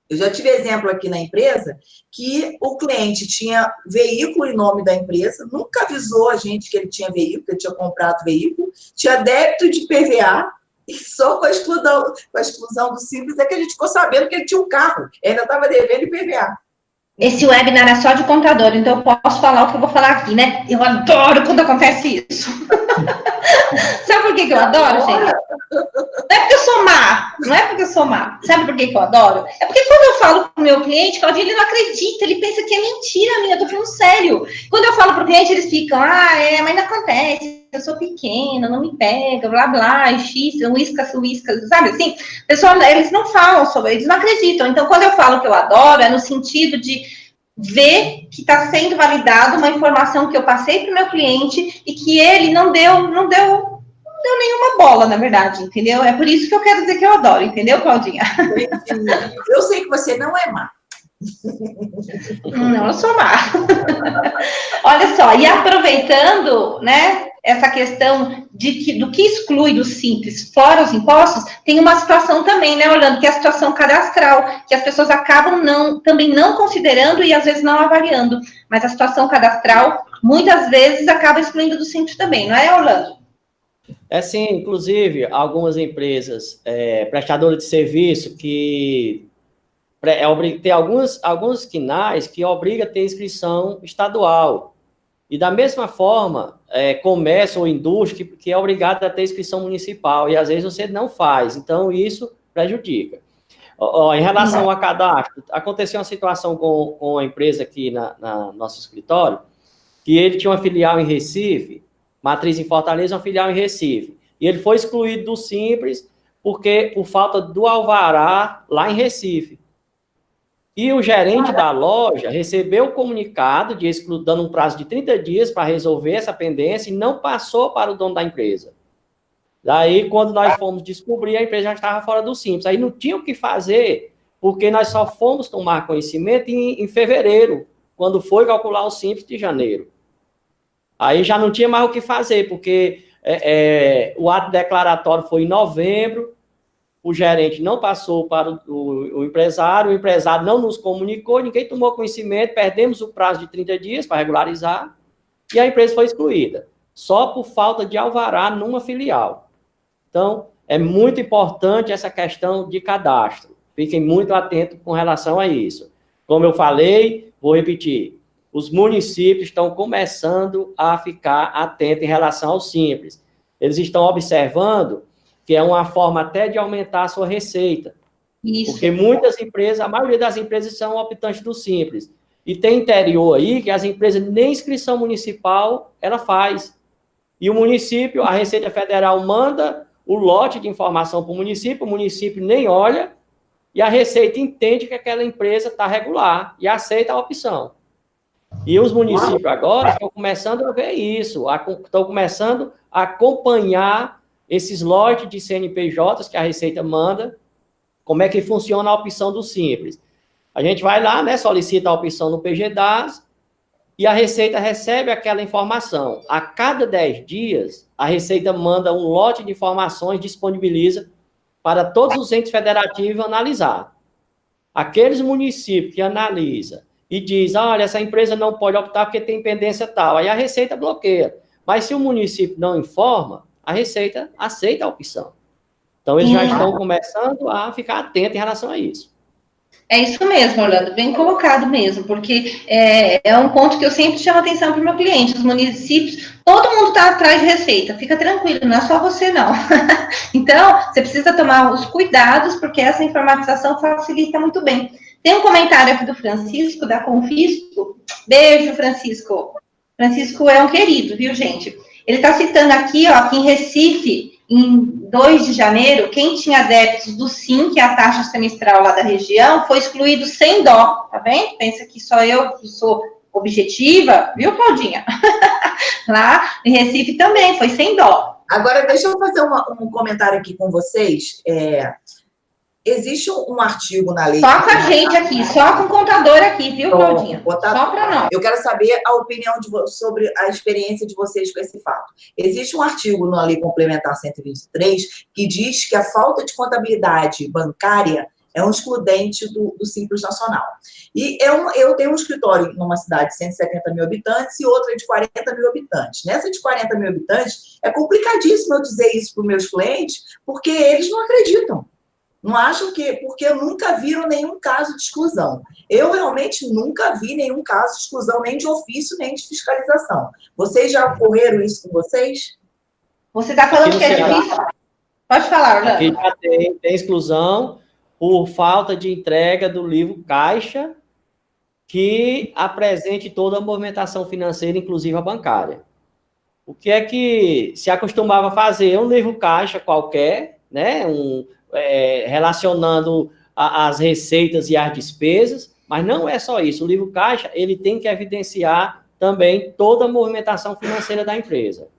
Eu já tive exemplo aqui na empresa que o cliente tinha veículo em nome da empresa, nunca avisou a gente que ele tinha veículo, que ele tinha comprado veículo, tinha débito de PVA, e só com a exclusão do Simples é que a gente ficou sabendo que ele tinha um carro, ainda estava devendo IPVA. Esse webinar é só de contador, então eu posso falar o que eu vou falar aqui, né? Eu adoro quando acontece isso. Sabe por que eu adoro, gente? Não é porque eu sou má, não é porque eu sou má. Sabe por que eu adoro? É porque quando eu falo pro meu cliente, Claudinha, ele não acredita, ele pensa que é mentira minha, eu tô falando sério. Quando eu falo pro cliente, eles ficam, mas não acontece, eu sou pequena, não me pega, blá, blá, x, uísca, sabe assim? Pessoal, eles não falam sobre, eles não acreditam. Então, quando eu falo que eu adoro, é no sentido de ver que está sendo validado uma informação que eu passei para o meu cliente e que ele não deu nenhuma bola, na verdade, entendeu? É por isso que eu quero dizer que eu adoro, entendeu, Claudinha? Eu sei que você não é má. Não, eu sou má. Olha só, e aproveitando, né, essa questão do que exclui do Simples, fora os impostos, tem uma situação também, né, Orlando, que é a situação cadastral, que as pessoas acabam também não considerando e às vezes não avaliando, mas a situação cadastral, muitas vezes, acaba excluindo do Simples também, não é, Orlando? É sim, inclusive, algumas empresas prestadoras de serviço que tem alguns quinais que obriga a ter inscrição estadual. E da mesma forma, comércio ou indústria que é obrigado a ter inscrição municipal, e às vezes você não faz, então isso prejudica. Em relação a cadastro, aconteceu uma situação com a empresa aqui na nosso escritório, que ele tinha uma filial em Recife, matriz em Fortaleza, uma filial em Recife, e ele foi excluído do Simples por falta do alvará lá em Recife. E o gerente da loja recebeu o comunicado dando um prazo de 30 dias para resolver essa pendência e não passou para o dono da empresa. Daí, quando nós fomos descobrir, a empresa já estava fora do Simples. Aí não tinha o que fazer, porque nós só fomos tomar conhecimento em fevereiro, quando foi calcular o Simples de janeiro. Aí já não tinha mais o que fazer, porque o ato declaratório foi em novembro, o gerente não passou para o empresário não nos comunicou, ninguém tomou conhecimento, perdemos o prazo de 30 dias para regularizar, e a empresa foi excluída, só por falta de alvará numa filial. Então, é muito importante essa questão de cadastro. Fiquem muito atentos com relação a isso. Como eu falei, vou repetir, os municípios estão começando a ficar atentos em relação ao Simples. Eles estão observando que é uma forma até de aumentar a sua receita. Isso. Porque muitas empresas, a maioria das empresas são optantes do Simples. E tem interior aí que as empresas nem inscrição municipal ela faz. E o município, a Receita Federal manda o lote de informação para o município nem olha, e a Receita entende que aquela empresa está regular e aceita a opção. E os municípios agora estão começando a ver isso, estão começando a acompanhar esses lotes de CNPJs que a Receita manda, como é que funciona a opção do Simples. A gente vai lá, né, solicita a opção no PGDAS, e a Receita recebe aquela informação. A cada 10 dias, a Receita manda um lote de informações, disponibiliza para todos os entes federativos analisar. Aqueles municípios que analisam e diz, olha, essa empresa não pode optar porque tem pendência tal, aí a Receita bloqueia. Mas se o município não informa, a Receita aceita a opção. Então, eles já estão começando a ficar atentos em relação a isso. É isso mesmo, Orlando, bem colocado mesmo, porque é um ponto que eu sempre chamo atenção para o meu cliente, os municípios, todo mundo está atrás de Receita, fica tranquilo, não é só você não. Então, você precisa tomar os cuidados, porque essa informatização facilita muito bem. Tem um comentário aqui do Francisco, da Confisco. Beijo, Francisco. Francisco é um querido, viu, gente? Ele está citando aqui, ó, que em Recife, em 2 de janeiro, quem tinha débitos do SIM, que é a taxa semestral lá da região, foi excluído sem dó, tá vendo? Pensa que só eu que sou objetiva, viu, Claudinha? Lá em Recife também, foi sem dó. Agora, deixa eu fazer um comentário aqui com vocês. existe um artigo na lei... Só com a gente aqui, só com o contador aqui, viu, Claudinha? Só para nós. Eu quero saber a opinião sobre a experiência de vocês com esse fato. Existe um artigo na Lei Complementar 123 que diz que a falta de contabilidade bancária é um excludente do Simples Nacional. E eu tenho um escritório numa cidade de 170 mil habitantes e outra de 40 mil habitantes. Nessa de 40 mil habitantes, é complicadíssimo eu dizer isso para os meus clientes, porque eles não acreditam. Não acham porque nunca viram nenhum caso de exclusão. Eu realmente nunca vi nenhum caso de exclusão, nem de ofício, nem de fiscalização. Vocês já ocorreram isso com vocês? Você está falando que é difícil? Pode falar, Orlando. Aqui já tem exclusão por falta de entrega do livro caixa que apresente toda a movimentação financeira, inclusive a bancária. O que é que se acostumava a fazer? Um livro caixa qualquer, né? Relacionando as receitas e as despesas, mas não é só isso. O livro caixa, ele tem que evidenciar também toda a movimentação financeira da empresa.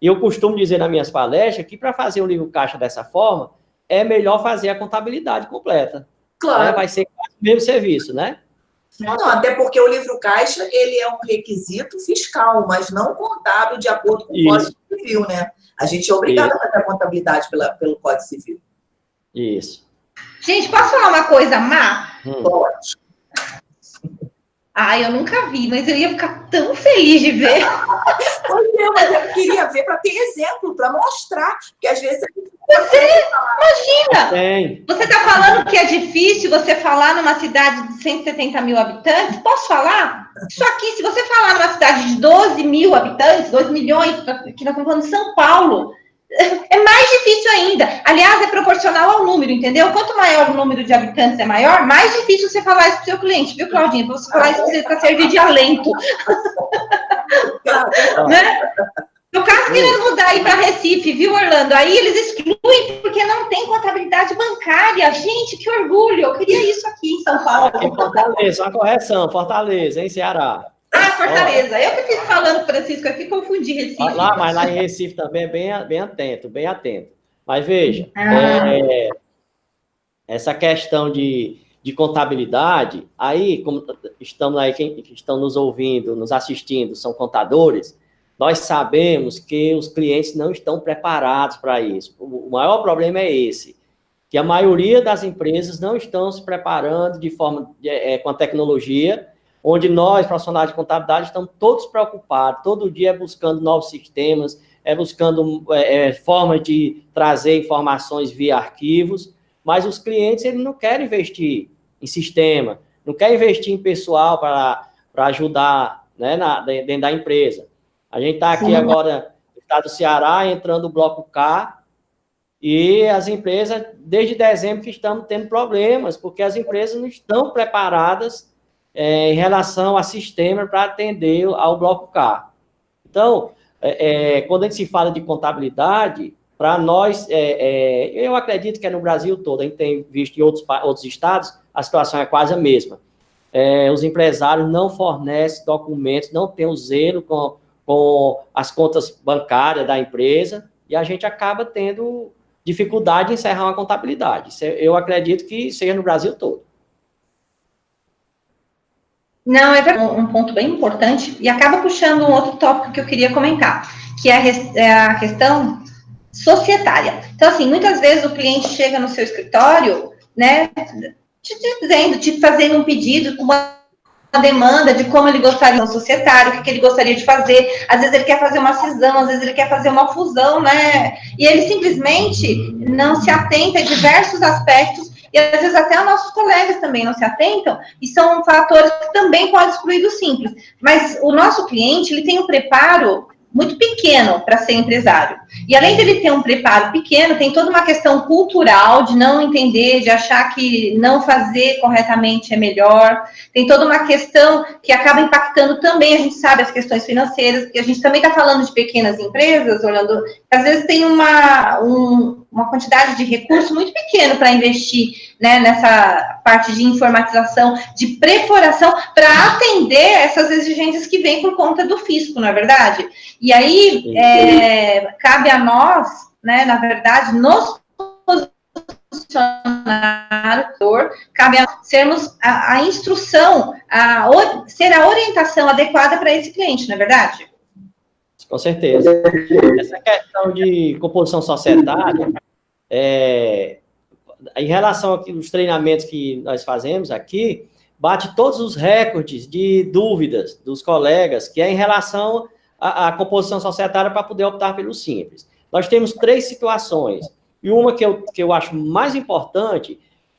E eu costumo dizer nas minhas palestras que para fazer o livro caixa dessa forma, é melhor fazer a contabilidade completa. Claro. Né? Vai ser o mesmo serviço, né? Não, até porque o livro caixa, ele é um requisito fiscal, mas não contábil de acordo com o Código Civil, né? A gente é obrigado a fazer a contabilidade pelo Código Civil. Isso. Gente, posso falar uma coisa má? Pode. Eu nunca vi, mas eu ia ficar tão feliz de ver. Pois é, mas eu queria ver para ter exemplo, para mostrar, porque às vezes... Imagina! Você está falando que é difícil você falar numa cidade de 170 mil habitantes? Posso falar? Isso aqui, se você falar numa cidade de 12 mil habitantes, 2 milhões, que nós estamos falando de São Paulo, é mais difícil ainda. Aliás, é proporcional ao número, entendeu? Quanto maior o número de habitantes é maior, mais difícil você falar isso para o seu cliente, viu, Claudinha? Você falar isso para servir de alento. Né? No caso, querendo mudar aí para Recife, viu, Orlando? Aí eles excluem porque não tem contabilidade bancária. Gente, que orgulho! Eu queria isso aqui em São Paulo. Aqui em Fortaleza, uma correção, Fortaleza, em Ceará. Fortaleza. Eu que fico falando, Francisco, aqui confundi Recife. Mas lá em Recife também é bem atento. Mas veja, essa questão de contabilidade, aí, como estamos aí, quem estão nos ouvindo, nos assistindo, são contadores, nós sabemos que os clientes não estão preparados para isso. O maior problema é esse, que a maioria das empresas não estão se preparando de forma com a tecnologia, onde nós, profissionais de contabilidade, estamos todos preocupados, todo dia buscando novos sistemas, buscando formas de trazer informações via arquivos, mas os clientes eles não querem investir em sistema, não querem investir em pessoal para ajudar, né, dentro da empresa. A gente está aqui agora no estado do Ceará, entrando o bloco K, e as empresas, desde dezembro, que estamos tendo problemas, porque as empresas não estão preparadas em relação a sistema para atender ao bloco K. Então, quando a gente se fala de contabilidade, para nós, eu acredito que é no Brasil todo, a gente tem visto em outros estados, a situação é quase a mesma. Os empresários não fornecem documentos, não têm o zelo com as contas bancárias da empresa, e a gente acaba tendo dificuldade em encerrar uma contabilidade. Eu acredito que seja no Brasil todo. Não, é um ponto bem importante, e acaba puxando um outro tópico que eu queria comentar, que é a questão societária. Então, assim, muitas vezes o cliente chega no seu escritório, né, te fazendo um pedido com uma demanda de como ele gostaria de um societário, o que ele gostaria de fazer. Às vezes ele quer fazer uma cisão, às vezes ele quer fazer uma fusão, né? E ele simplesmente não se atenta a diversos aspectos, e às vezes até os nossos colegas também não se atentam, e são fatores que também podem excluir do Simples. Mas o nosso cliente, ele tem um preparo muito pequeno para ser empresário. E além dele ter um preparo pequeno, tem toda uma questão cultural de não entender, de achar que não fazer corretamente é melhor. Tem toda uma questão que acaba impactando também, a gente sabe, as questões financeiras, porque a gente também está falando de pequenas empresas, Orlando, que às vezes tem uma quantidade de recurso muito pequeno para investir, né, nessa parte de informatização, de preparação, para atender essas exigências que vêm por conta do fisco, não é verdade? E aí, cabe a nós, né, na verdade, nos funcionário, cabe a sermos a instrução, ser a orientação adequada para esse cliente, não é verdade? Com certeza. Essa questão de composição societária, em relação aos treinamentos que nós fazemos aqui, bate todos os recordes de dúvidas dos colegas, que é em relação à composição societária para poder optar pelo Simples. Nós temos 3 situações, e uma que eu acho mais importante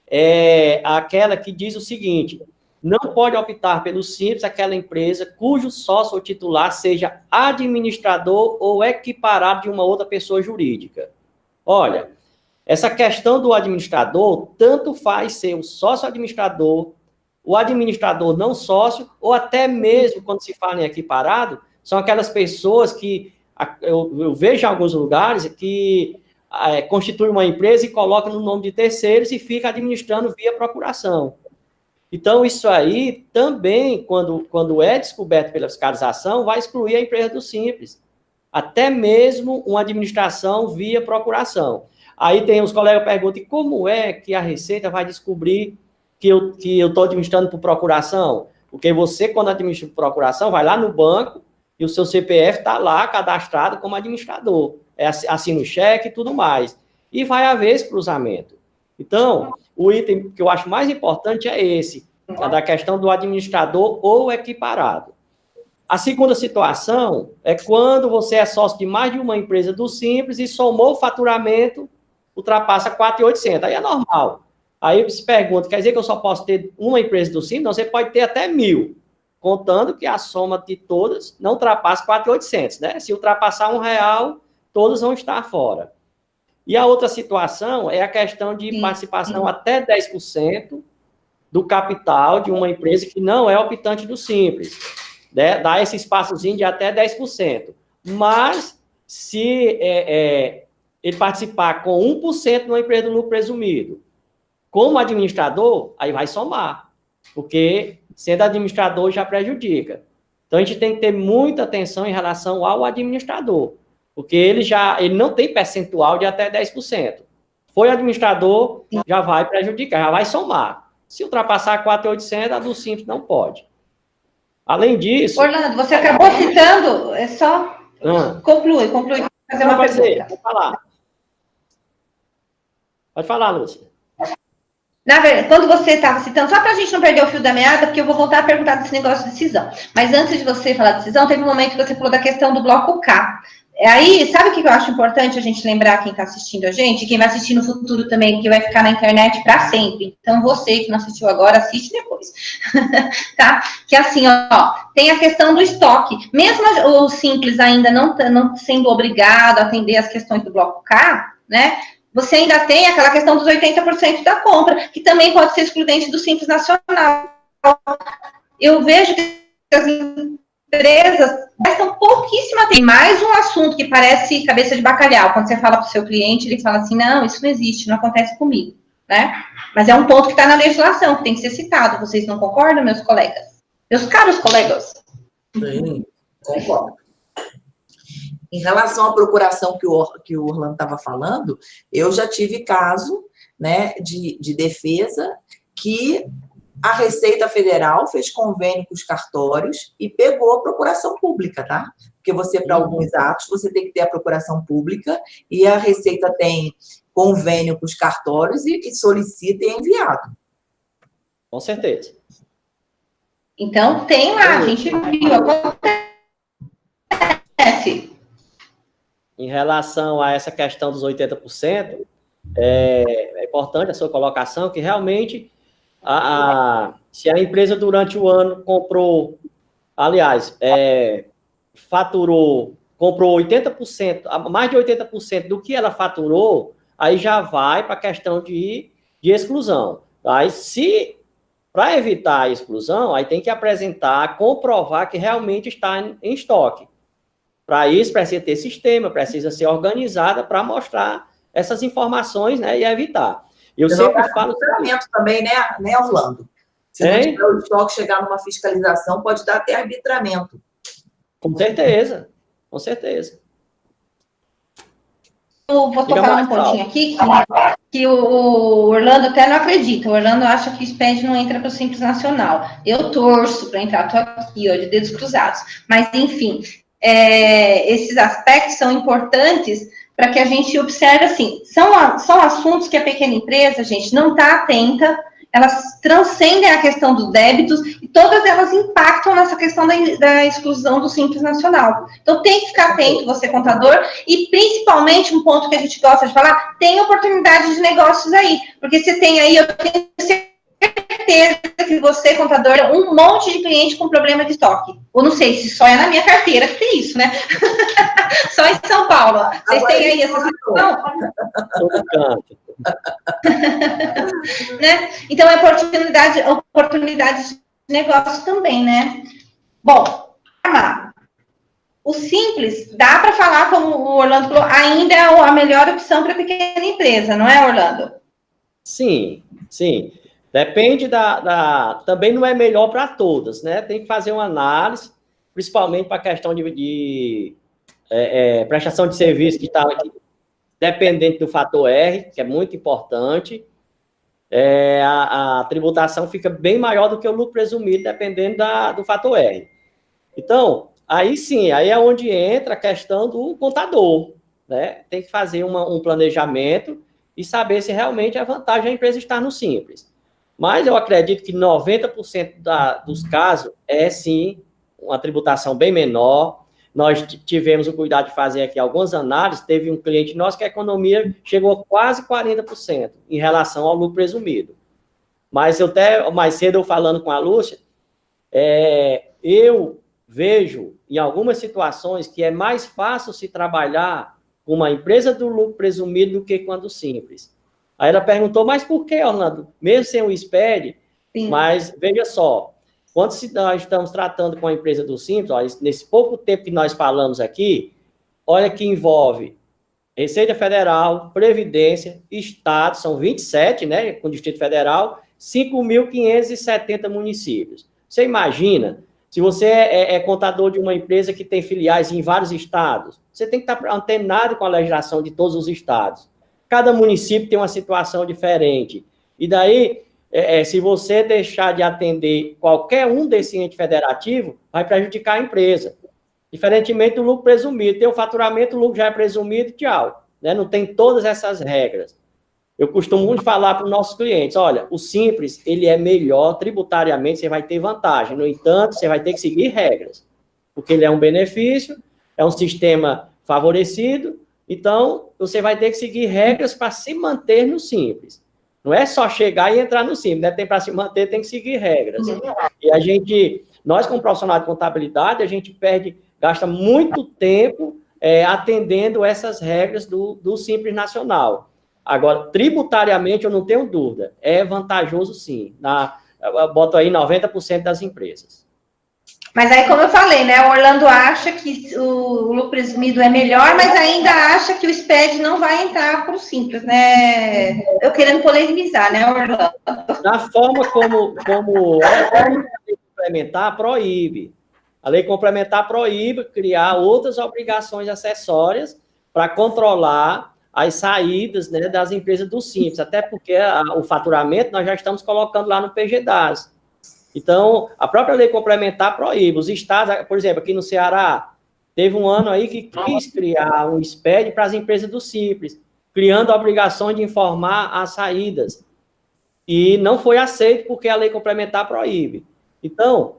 é aquela que diz o seguinte: não pode optar pelo Simples aquela empresa cujo sócio ou titular seja administrador ou equiparado de uma outra pessoa jurídica. Olha, essa questão do administrador, tanto faz ser o sócio-administrador, o administrador não sócio, ou até mesmo, quando se fala em equiparado, são aquelas pessoas que, eu vejo em alguns lugares, que constituem uma empresa e colocam no nome de terceiros e fica administrando via procuração. Então, isso aí também, quando é descoberto pela fiscalização, vai excluir a empresa do Simples. Até mesmo uma administração via procuração. Aí tem os colegas que perguntam, como é que a Receita vai descobrir que eu estou administrando por procuração? Porque você, quando administra por procuração, vai lá no banco e o seu CPF está lá cadastrado como administrador. Assina o cheque e tudo mais. E vai haver esse cruzamento. Então, o item que eu acho mais importante é esse, a da questão do administrador ou equiparado. A segunda situação é quando você é sócio de mais de uma empresa do Simples e somou o faturamento, ultrapassa 4.800. Aí é normal. Aí você pergunta, quer dizer que eu só posso ter uma empresa do Simples? Não, você pode ter até 1.000, contando que a soma de todas não ultrapasse 4.800, né? Se ultrapassar R$1, todas vão estar fora. E a outra situação é a questão de participação até 10% do capital de uma empresa que não é optante do Simples. Né? Dá esse espaçozinho de até 10%. Mas, se ele participar com 1% numa empresa do lucro presumido, como administrador, aí vai somar. Porque, sendo administrador, já prejudica. Então, a gente tem que ter muita atenção em relação ao administrador. Porque ele não tem percentual de até 10%. Foi administrador, já vai prejudicar, já vai somar. Se ultrapassar 4.800, a do Simples não pode. Além disso... Orlando, você acabou citando, conclui. Fazer uma pergunta. Pode falar. Pode falar, Lúcia. Na verdade, quando você estava citando, só para a gente não perder o fio da meada, porque eu vou voltar a perguntar desse negócio de decisão. Mas antes de você falar de decisão, teve um momento que você falou da questão do bloco K. Aí, sabe o que eu acho importante a gente lembrar, quem está assistindo a gente, quem vai assistir no futuro também, que vai ficar na internet para sempre. Então, você que não assistiu agora, assiste depois. Tá? Que assim, tem a questão do estoque. Mesmo o Simples ainda não sendo obrigado a atender as questões do bloco K, né? Você ainda tem aquela questão dos 80% da compra, que também pode ser excludente do Simples Nacional. Eu vejo que as empresas gastam pouquíssima. Tem mais um assunto que parece cabeça de bacalhau. Quando você fala para o seu cliente, ele fala assim, não, isso não existe, não acontece comigo, né? Mas é um ponto que está na legislação, que tem que ser citado. Vocês não concordam, meus colegas? Meus caros colegas? Sim, concordo. Em relação à procuração que o Orlando estava falando, eu já tive caso, né, de defesa que a Receita Federal fez convênio com os cartórios e pegou a procuração pública, tá? Porque você, para alguns atos, você tem que ter a procuração pública e a Receita tem convênio com os cartórios e solicita e é enviado. Com certeza. Então, tem lá, a gente viu, acontece. Em relação a essa questão dos 80%, é importante a sua colocação, que realmente, se a empresa durante o ano comprou, aliás, comprou 80%, mais de 80% do que ela faturou, aí já vai para a questão de exclusão. Aí, para evitar a exclusão, aí tem que apresentar, comprovar que realmente está em estoque. Para isso, precisa ter sistema, precisa ser organizada para mostrar essas informações, né, e evitar. Eu sempre falo... arbitramento também, né, Orlando? Se não tiver o estoque chegar numa fiscalização, pode dar até arbitramento. Com certeza, com certeza. Eu vou tocar um pontinho aqui, que o Orlando até não acredita. O Orlando acha que o SPED não entra para o Simples Nacional. Eu torço para entrar, estou aqui, ó, de dedos cruzados. Mas, enfim, esses aspectos são importantes para que a gente observe, assim, são assuntos que a pequena empresa, gente, não está atenta, elas transcendem a questão dos débitos e todas elas impactam nessa questão da exclusão do Simples Nacional. Então, tem que ficar atento, você contador, e principalmente um ponto que a gente gosta de falar, tem oportunidade de negócios aí, porque você tem aí, eu tenho certeza que você, contador, um monte de cliente com problema de estoque. Ou não sei se só é na minha carteira que tem isso, né? Só em São Paulo. Vocês têm aí essa situação? Todo canto. Né? Então, é oportunidade de negócio também, né? Bom, o Simples, dá para falar, como o Orlando falou, ainda é a melhor opção para pequena empresa, não é, Orlando? Sim, sim. Depende também não é melhor para todas, né? Tem que fazer uma análise, principalmente para a questão de prestação de serviço que está aqui, dependente do fator R, que é muito importante, a tributação fica bem maior do que o lucro presumido, dependendo do fator R. Então, aí sim, aí é onde entra a questão do contador, né? Tem que fazer um planejamento e saber se realmente é vantagem a empresa estar no Simples. Mas eu acredito que 90% dos casos é, sim, uma tributação bem menor. Nós tivemos o cuidado de fazer aqui algumas análises, teve um cliente nosso que a economia chegou a quase 40% em relação ao lucro presumido. Mas mais cedo eu falando com a Lúcia, eu vejo em algumas situações que é mais fácil se trabalhar com uma empresa do lucro presumido do que quando simples. Aí ela perguntou, mas por que, Orlando? Mesmo sem o SPED, mas veja só, quando nós estamos tratando com a empresa do Simples, ó, nesse pouco tempo que nós falamos aqui, olha que envolve Receita Federal, Previdência, Estado, são 27, né, com o Distrito Federal, 5.570 municípios. Você imagina, se você é contador de uma empresa que tem filiais em vários estados, você tem que estar antenado com a legislação de todos os estados. Cada município tem uma situação diferente. E daí, se você deixar de atender qualquer um desse ente federativo, vai prejudicar a empresa. Diferentemente do lucro presumido. Tem o faturamento, o lucro já é presumido, tchau. Né? Não tem todas essas regras. Eu costumo muito falar para os nossos clientes, olha, o Simples, ele é melhor tributariamente, você vai ter vantagem. No entanto, você vai ter que seguir regras. Porque ele é um benefício, é um sistema favorecido, então, você vai ter que seguir regras para se manter no Simples. Não é só chegar e entrar no Simples, né? Para se manter, tem que seguir regras. E nós como profissional de contabilidade, a gente gasta muito tempo atendendo essas regras do Simples Nacional. Agora, tributariamente, eu não tenho dúvida, é vantajoso sim. Eu boto aí 90% das empresas. Mas aí, como eu falei, né, o Orlando acha que o lucro presumido é melhor, mas ainda acha que o SPED não vai entrar para o Simples, né? Eu querendo polemizar, né, Orlando? Da forma como a lei complementar proíbe. A lei complementar proíbe criar outras obrigações acessórias para controlar as saídas, né, das empresas do Simples, até porque o faturamento nós já estamos colocando lá no PGDAS. Então, a própria lei complementar proíbe. Os estados, por exemplo, aqui no Ceará, teve um ano aí que quis criar um SPED para as empresas do Simples, criando a obrigação de informar as saídas. E não foi aceito porque a lei complementar proíbe. Então,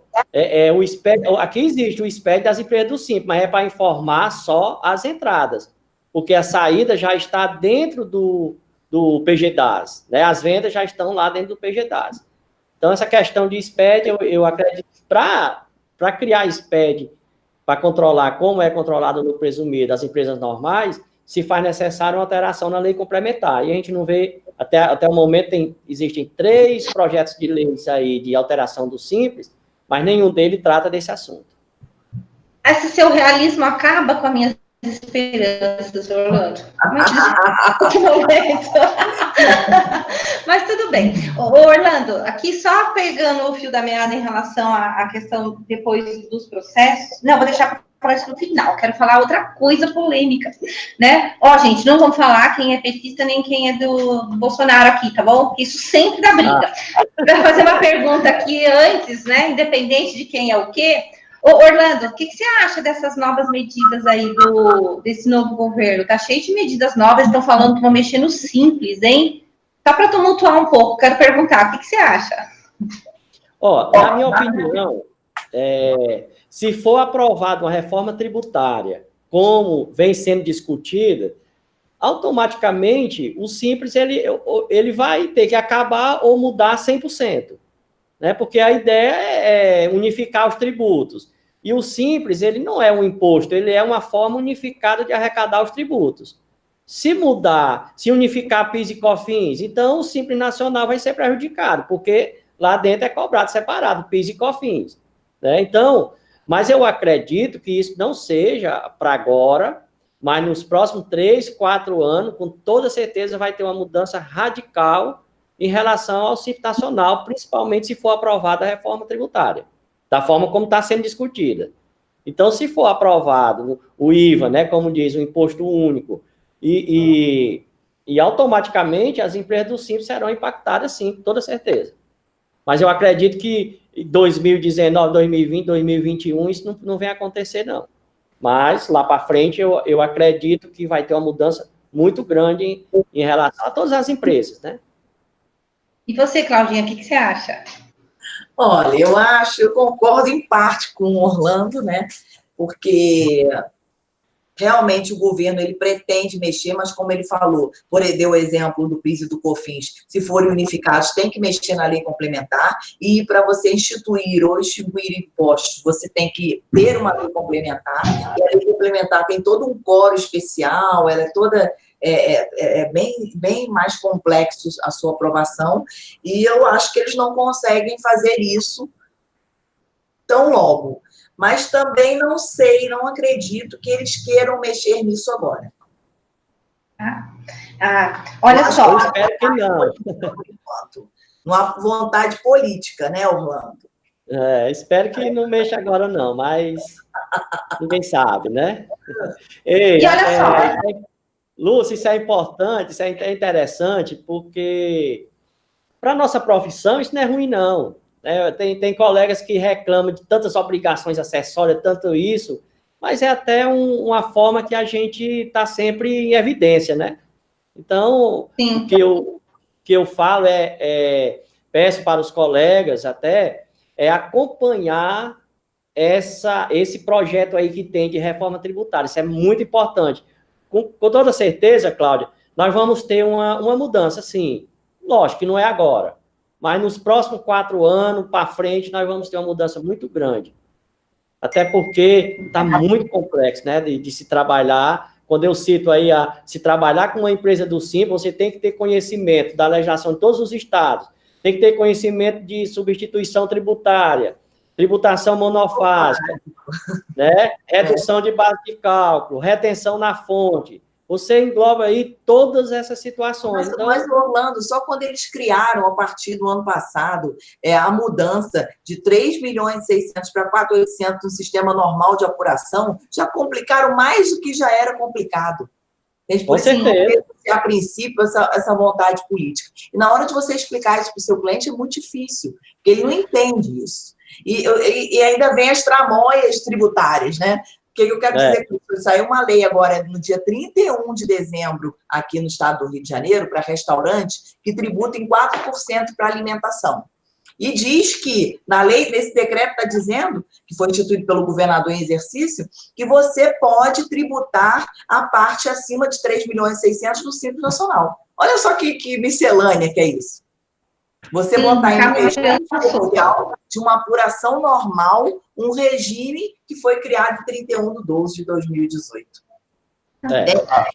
o SPED, aqui existe o SPED das empresas do Simples, mas é para informar só as entradas, porque a saída já está dentro do PGDAS, né? As vendas já estão lá dentro do PGDAS. Então, essa questão de SPED, eu acredito que para criar SPED, para controlar como é controlado no presumido das empresas normais, se faz necessário uma alteração na lei complementar. E a gente não vê, até o momento, existem 3 projetos de leis aí de alteração do Simples, mas nenhum deles trata desse assunto. Esse seu realismo acaba com a minha esperanças, Orlando. Que momento. Mas tudo bem. Orlando, aqui só pegando o fio da meada em relação à questão depois dos processos. Não, vou deixar para falar isso no final, quero falar outra coisa polêmica, né? Ó, gente, não vamos falar quem é petista nem quem é do Bolsonaro aqui, tá bom? Isso sempre dá briga. Para fazer uma pergunta aqui antes, né? Independente de quem é o quê. Ô, Orlando, o que você acha dessas novas medidas aí desse novo governo? Tá cheio de medidas novas, estão falando que vão mexer no simples, hein? Só para tumultuar um pouco, quero perguntar, o que você acha? Ó, na minha opinião, se for aprovada uma reforma tributária, como vem sendo discutida, automaticamente o Simples ele vai ter que acabar ou mudar 100%, né? Porque a ideia é unificar os tributos. E o Simples, ele não é um imposto, ele é uma forma unificada de arrecadar os tributos. Se mudar, se unificar PIS e COFINS, então o Simples Nacional vai ser prejudicado, porque lá dentro é cobrado separado, PIS e COFINS, né? Então, mas eu acredito que isso não seja para agora, mas nos próximos 3, 4 anos, com toda certeza vai ter uma mudança radical em relação ao Simples Nacional, principalmente se for aprovada a reforma tributária, da forma como está sendo discutida. Então, se for aprovado o IVA, né, como diz, o Imposto Único, e automaticamente as empresas do Simples serão impactadas, sim, com toda certeza. Mas eu acredito que em 2019, 2020, 2021, isso não vem acontecer, não. Mas, lá para frente, eu acredito que vai ter uma mudança muito grande em relação a todas as empresas, né? E você, Claudinha, o que você acha? Olha, eu concordo em parte com o Orlando, né? Porque realmente o governo ele pretende mexer, mas como ele falou, deu o exemplo do PIS e do COFINS, se forem unificados, tem que mexer na lei complementar, e para você instituir ou extinguir impostos, você tem que ter uma lei complementar, e a lei complementar tem todo um coro especial, ela é toda bem mais complexo a sua aprovação, e eu acho que eles não conseguem fazer isso tão logo. Mas também não sei, não acredito que eles queiram mexer nisso agora. Olha só. Eu espero que não. Não há vontade política, né, Orlando? Espero que não mexa agora, não, mas ninguém sabe, né? E olha só. Lúcia, isso é importante, isso é interessante, porque para a nossa profissão isso não é ruim, não. Tem colegas que reclamam de tantas obrigações acessórias, tanto isso, mas é até uma forma que a gente está sempre em evidência, né? Então, sim, o que eu falo peço para os colegas até, acompanhar esse projeto aí que tem de reforma tributária. Isso é muito importante. Com toda certeza, Cláudia, nós vamos ter uma mudança, sim. Lógico que não é agora. Mas nos próximos 4 anos, para frente, nós vamos ter uma mudança muito grande. Até porque está muito complexo, né, de se trabalhar. Quando eu cito aí, se trabalhar com uma empresa do Simples, você tem que ter conhecimento da legislação de todos os estados, tem que ter conhecimento de substituição tributária, tributação monofásica, né, redução de base de cálculo, retenção na fonte. Você engloba aí todas essas situações. Mas, Orlando, só quando eles criaram, a partir do ano passado, a mudança de 3.600.000 para 4.800.000 no sistema normal de apuração, já complicaram mais do que já era complicado. Eles com certeza. A princípio, essa vontade política. E na hora de você explicar isso para o seu cliente, é muito difícil, porque ele não entende isso. E ainda vem as tramóias tributárias, né? O que eu quero dizer com isso? Saiu uma lei agora, no dia 31 de dezembro, aqui no estado do Rio de Janeiro, para restaurantes, que tributa em 4% para alimentação. E diz que, na lei, nesse decreto está dizendo, que foi instituído pelo governador em exercício, que você pode tributar a parte acima de 3.600.000 do Simples Nacional. Olha só que miscelânea que é isso. Você botar em um regime social de uma apuração normal, um regime que foi criado em 31 de 12 de 2018.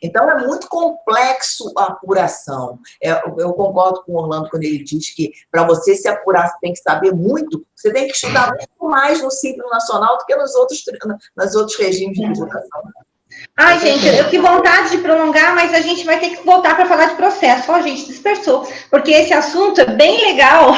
Então, é muito complexo a apuração. Eu concordo com o Orlando quando ele diz que para você se apurar, você tem que saber muito, você tem que estudar muito mais no Simples Nacional do que nos outros regimes de tributação. Ai, gente, eu que vontade de prolongar, mas a gente vai ter que voltar para falar de processo. Ó, gente, dispersou, porque esse assunto é bem legal,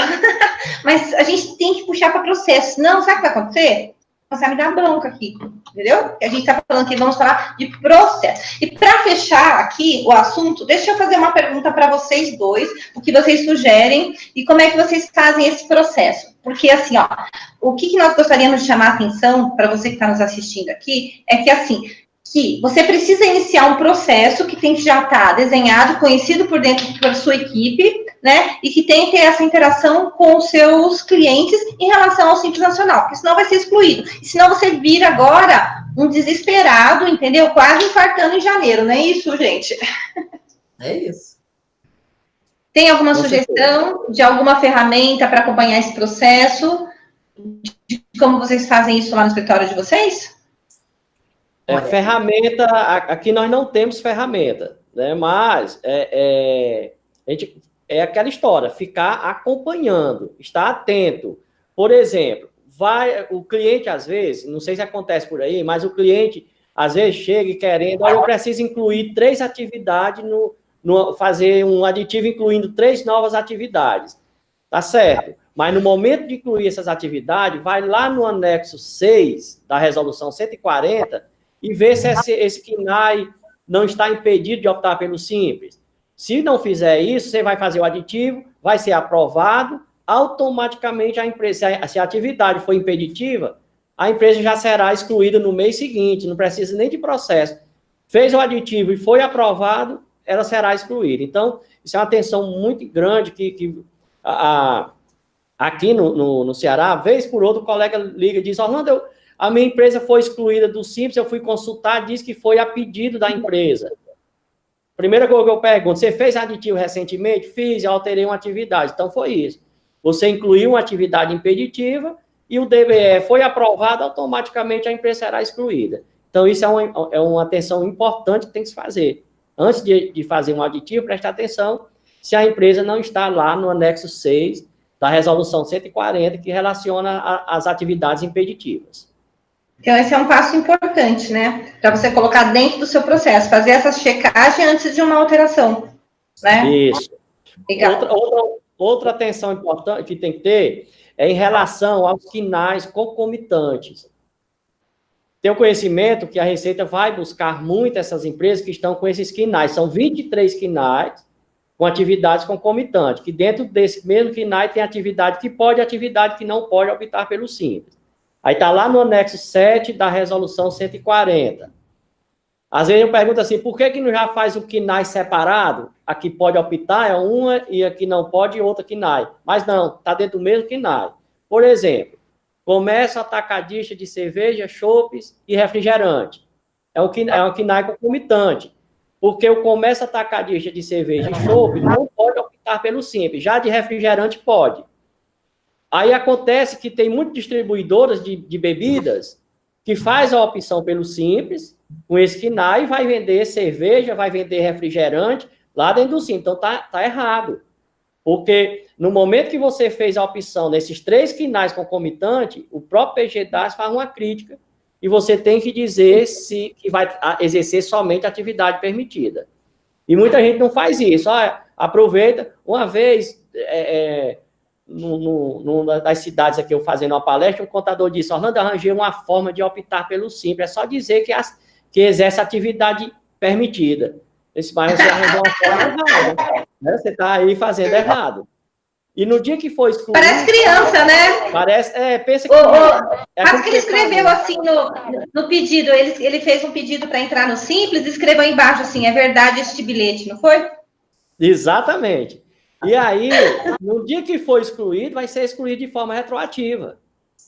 mas a gente tem que puxar para processo. Não, sabe o que vai acontecer? começar a me dar bronca aqui, entendeu? Porque a gente está falando que vamos falar de processo. E para fechar aqui o assunto, deixa eu fazer uma pergunta para vocês dois, o que vocês sugerem e como é que vocês fazem esse processo. Porque, assim, ó, o que nós gostaríamos de chamar a atenção para você que está nos assistindo aqui é que, assim, que você precisa iniciar um processo que tem que já estar desenhado, conhecido por dentro da sua equipe, né? E que tem que ter essa interação com os seus clientes em relação ao Simples Nacional, porque senão vai ser excluído. E senão você vira agora um desesperado, entendeu? Quase infartando em janeiro, não é isso, gente? É isso. Tem alguma sugestão de alguma ferramenta para acompanhar esse processo? De como vocês fazem isso lá no escritório de vocês? Ferramenta, aqui nós não temos ferramenta, né? Mas a gente, é aquela história, ficar acompanhando, estar atento. Por exemplo, o cliente, às vezes, não sei se acontece por aí, mas o cliente, às vezes, chega querendo, eu preciso incluir 3 atividades, fazer um aditivo incluindo 3 novas atividades. Tá certo. Mas no momento de incluir essas atividades, vai lá no anexo 6 da resolução 140 e ver se esse KNAI não está impedido de optar pelo Simples. Se não fizer isso, você vai fazer o aditivo, vai ser aprovado, automaticamente a empresa, se a atividade for impeditiva, a empresa já será excluída no mês seguinte, não precisa nem de processo. Fez o aditivo e foi aprovado, ela será excluída. Então, isso é uma tensão muito grande que aqui no Ceará, vez por outra, o colega liga e diz, Orlando, a minha empresa foi excluída do Simples, eu fui consultar, diz que foi a pedido da empresa. Primeira coisa que eu pergunto, você fez aditivo recentemente? Fiz, eu alterei uma atividade. Então, foi isso. Você incluiu uma atividade impeditiva e o DBE foi aprovado, automaticamente a empresa será excluída. Então, isso é uma atenção importante que tem que se fazer. Antes de fazer um aditivo, prestar atenção se a empresa não está lá no anexo 6 da resolução 140, que relaciona as atividades impeditivas. Então, esse é um passo importante, né? Para você colocar dentro do seu processo, fazer essa checagem antes de uma alteração, né? Isso. Legal. Outra atenção importante que tem que ter é em relação aos KNAIs concomitantes. Tem o conhecimento que a Receita vai buscar muito essas empresas que estão com esses KNAIs. São 23 KNAIs com atividades concomitantes, que dentro desse mesmo KNAI tem atividade que pode e atividade que não pode optar pelo Simples. Aí está lá no anexo 7 da resolução 140. Às vezes eu pergunto assim, por que não já faz o KNAI separado? Aqui pode optar, é uma, e aqui não pode, outra KNAI. Mas não, está dentro do mesmo KNAI. Por exemplo, comércio atacadista de cerveja, chopes e refrigerante. É um KNAI concomitante. Porque o comércio atacadista de cerveja e chope não pode optar pelo Simples. Já de refrigerante pode. Aí acontece que tem muitas distribuidoras de bebidas que faz a opção pelo Simples, com esse KNAI, e vai vender cerveja, vai vender refrigerante lá dentro do Simples. Então, tá errado. Porque no momento que você fez a opção nesses 3 KNAIs concomitantes, o próprio PGDAS faz uma crítica e você tem que dizer que vai exercer somente a atividade permitida. E muita gente não faz isso. Aproveita, uma vez... numa das cidades aqui, eu fazendo uma palestra, um contador disse, Orlando, arranjei uma forma de optar pelo Simples, é só dizer que exerce atividade permitida. Mas você arranjou uma forma errada, né? Você está aí fazendo errado. E no dia que foi excluído... Parece criança, né? Parece, pensa que... Mas que ele escreveu assim no pedido, ele fez um pedido para entrar no Simples e escreveu embaixo assim, é verdade este bilhete, não foi? Exatamente. E aí, no dia que for excluído, vai ser excluído de forma retroativa.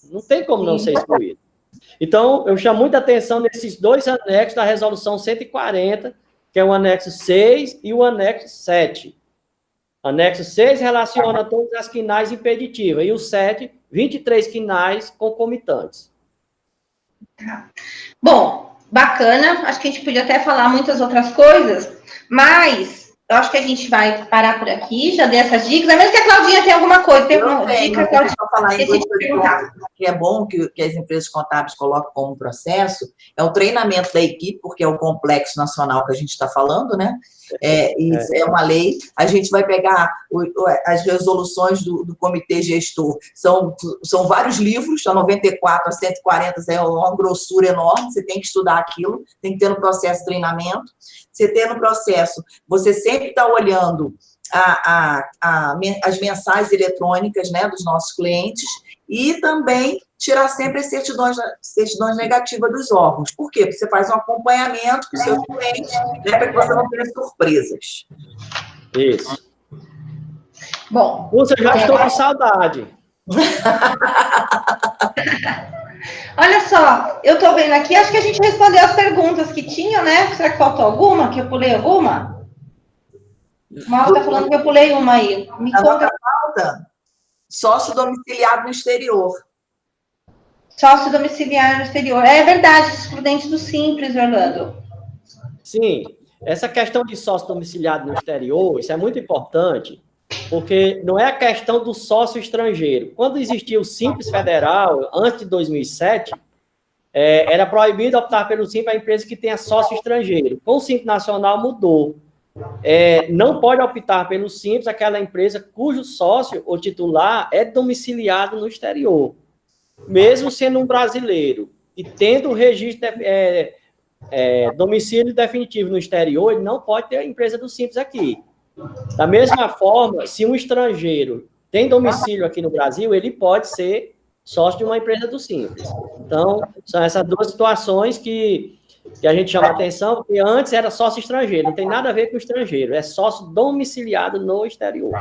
Não tem como não ser excluído. Então, eu chamo muita atenção nesses 2 anexos da resolução 140, que é o anexo 6 e o anexo 7. Anexo 6 relaciona todas as KNAIs impeditivas, e o 7, 23 KNAIs concomitantes. Bom, bacana, acho que a gente podia até falar muitas outras coisas, mas eu acho que a gente vai parar por aqui, já dei essas dicas. A menos que a Claudinha tenha alguma coisa. Tem alguma dica, Claudinha? Falar em duas coisas que é bom que as empresas contábeis colocam como processo, é o treinamento da equipe, porque é o complexo nacional que a gente está falando, né? Isso é uma lei. A gente vai pegar as resoluções do comitê gestor. São vários livros, são 94 a 140, é uma grossura enorme, você tem que estudar aquilo, tem que ter no processo de treinamento. Você ter no processo, você sempre está olhando as mensagens eletrônicas, né, dos nossos clientes e também tirar sempre as certidões negativas dos órgãos. Por quê? Porque você faz um acompanhamento com o seu cliente, né, para que você não tenha surpresas. Isso. Bom. Você já estou com saudade. Olha só, eu estou vendo aqui, acho que a gente respondeu as perguntas que tinham, né? Será que faltou alguma? Que eu pulei alguma? O Mauro está falando que eu pulei uma aí. Me conta. Falta sócio domiciliado no exterior. Sócio domiciliar no exterior. É verdade, excludente do Simples, Orlando. Sim, essa questão de sócio domiciliado no exterior, isso é muito importante, porque não é a questão do sócio estrangeiro. Quando existia o Simples Federal, antes de 2007, era proibido optar pelo Simples a empresa que tenha sócio estrangeiro. Com o Simples Nacional mudou. Não pode optar pelo Simples aquela empresa cujo sócio ou titular é domiciliado no exterior, mesmo sendo um brasileiro e tendo o registro domicílio definitivo no exterior, ele não pode ter a empresa do Simples aqui. Da mesma forma, se um estrangeiro tem domicílio aqui no Brasil, ele pode ser sócio de uma empresa do Simples. Então, são essas duas situações que a gente chama a atenção, porque antes era sócio estrangeiro, não tem nada a ver com estrangeiro, é sócio domiciliado no exterior.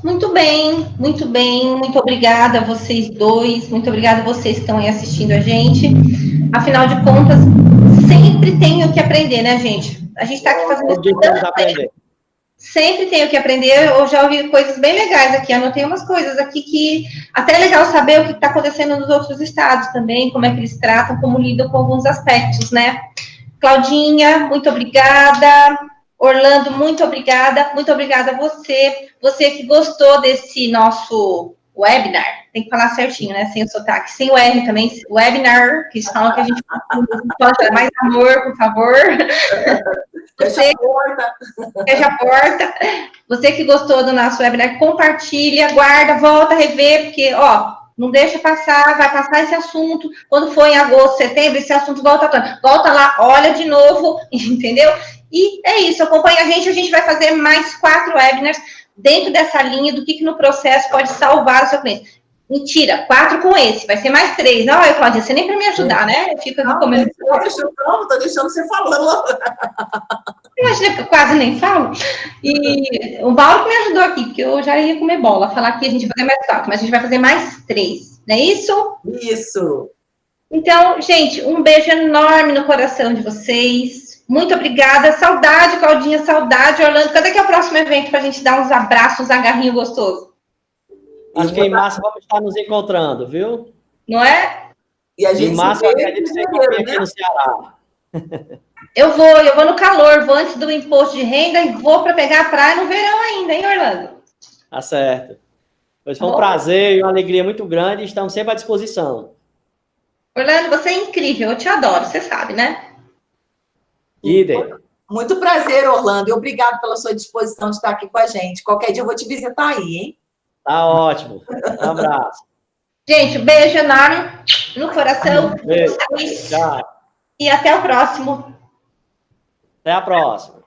Muito bem, muito bem. Muito obrigada a vocês dois, muito obrigada a vocês que estão aí assistindo a gente. Afinal de contas, sempre tem o que aprender, né, gente? A gente está aqui fazendo... Sempre tenho que aprender. Eu já ouvi coisas bem legais aqui. Anotei umas coisas aqui que até é legal saber o que está acontecendo nos outros estados também, como é que eles tratam, como lidam com alguns aspectos, né? Claudinha, muito obrigada. Orlando, muito obrigada. Muito obrigada a você. Você que gostou desse nosso webinar. Tem que falar certinho, né? Sem o sotaque. Sem o R também. Webinar, que eles falam que a gente pode dar mais amor, por favor. Fecha a porta. Você que gostou do nosso webinar, compartilha, guarda, volta a rever, porque, ó, não deixa passar, vai passar esse assunto. Quando for em agosto, setembro, esse assunto volta lá, olha de novo, entendeu? E é isso, acompanha a gente vai fazer mais 4 webinars dentro dessa linha do que no processo pode salvar o seu cliente. Mentira, 4 com esse, vai ser mais 3. Não, Claudinha, você nem para me ajudar, né? Eu fico aqui comendo. Tô deixando você falando. Imagina que eu quase nem falo. E o Mauro que me ajudou aqui, porque eu já ia comer bola, falar que a gente vai fazer mais 4, mas a gente vai fazer mais 3, não é isso? Isso. Então, gente, um beijo enorme no coração de vocês. Muito obrigada. Saudade, Claudinha, saudade, Orlando. Quando é que é o próximo evento para a gente dar uns abraços, uns agarrinhos gostosos? Acho que em março vamos estar nos encontrando, viu? Não é? E a gente em março eu acredito que você vai aqui no Ceará. Eu vou no calor, vou antes do imposto de renda e vou para pegar a praia no verão ainda, hein, Orlando? Tá certo. Pois foi um prazer e uma alegria muito grande e estamos sempre à disposição. Orlando, você é incrível, eu te adoro, você sabe, né? Idem. Muito prazer, Orlando, e obrigado pela sua disposição de estar aqui com a gente. Qualquer dia eu vou te visitar aí, hein? Tá ótimo. Um abraço. Gente, um beijo enorme no coração. Beijo. Tchau. E até o próximo. Até a próxima.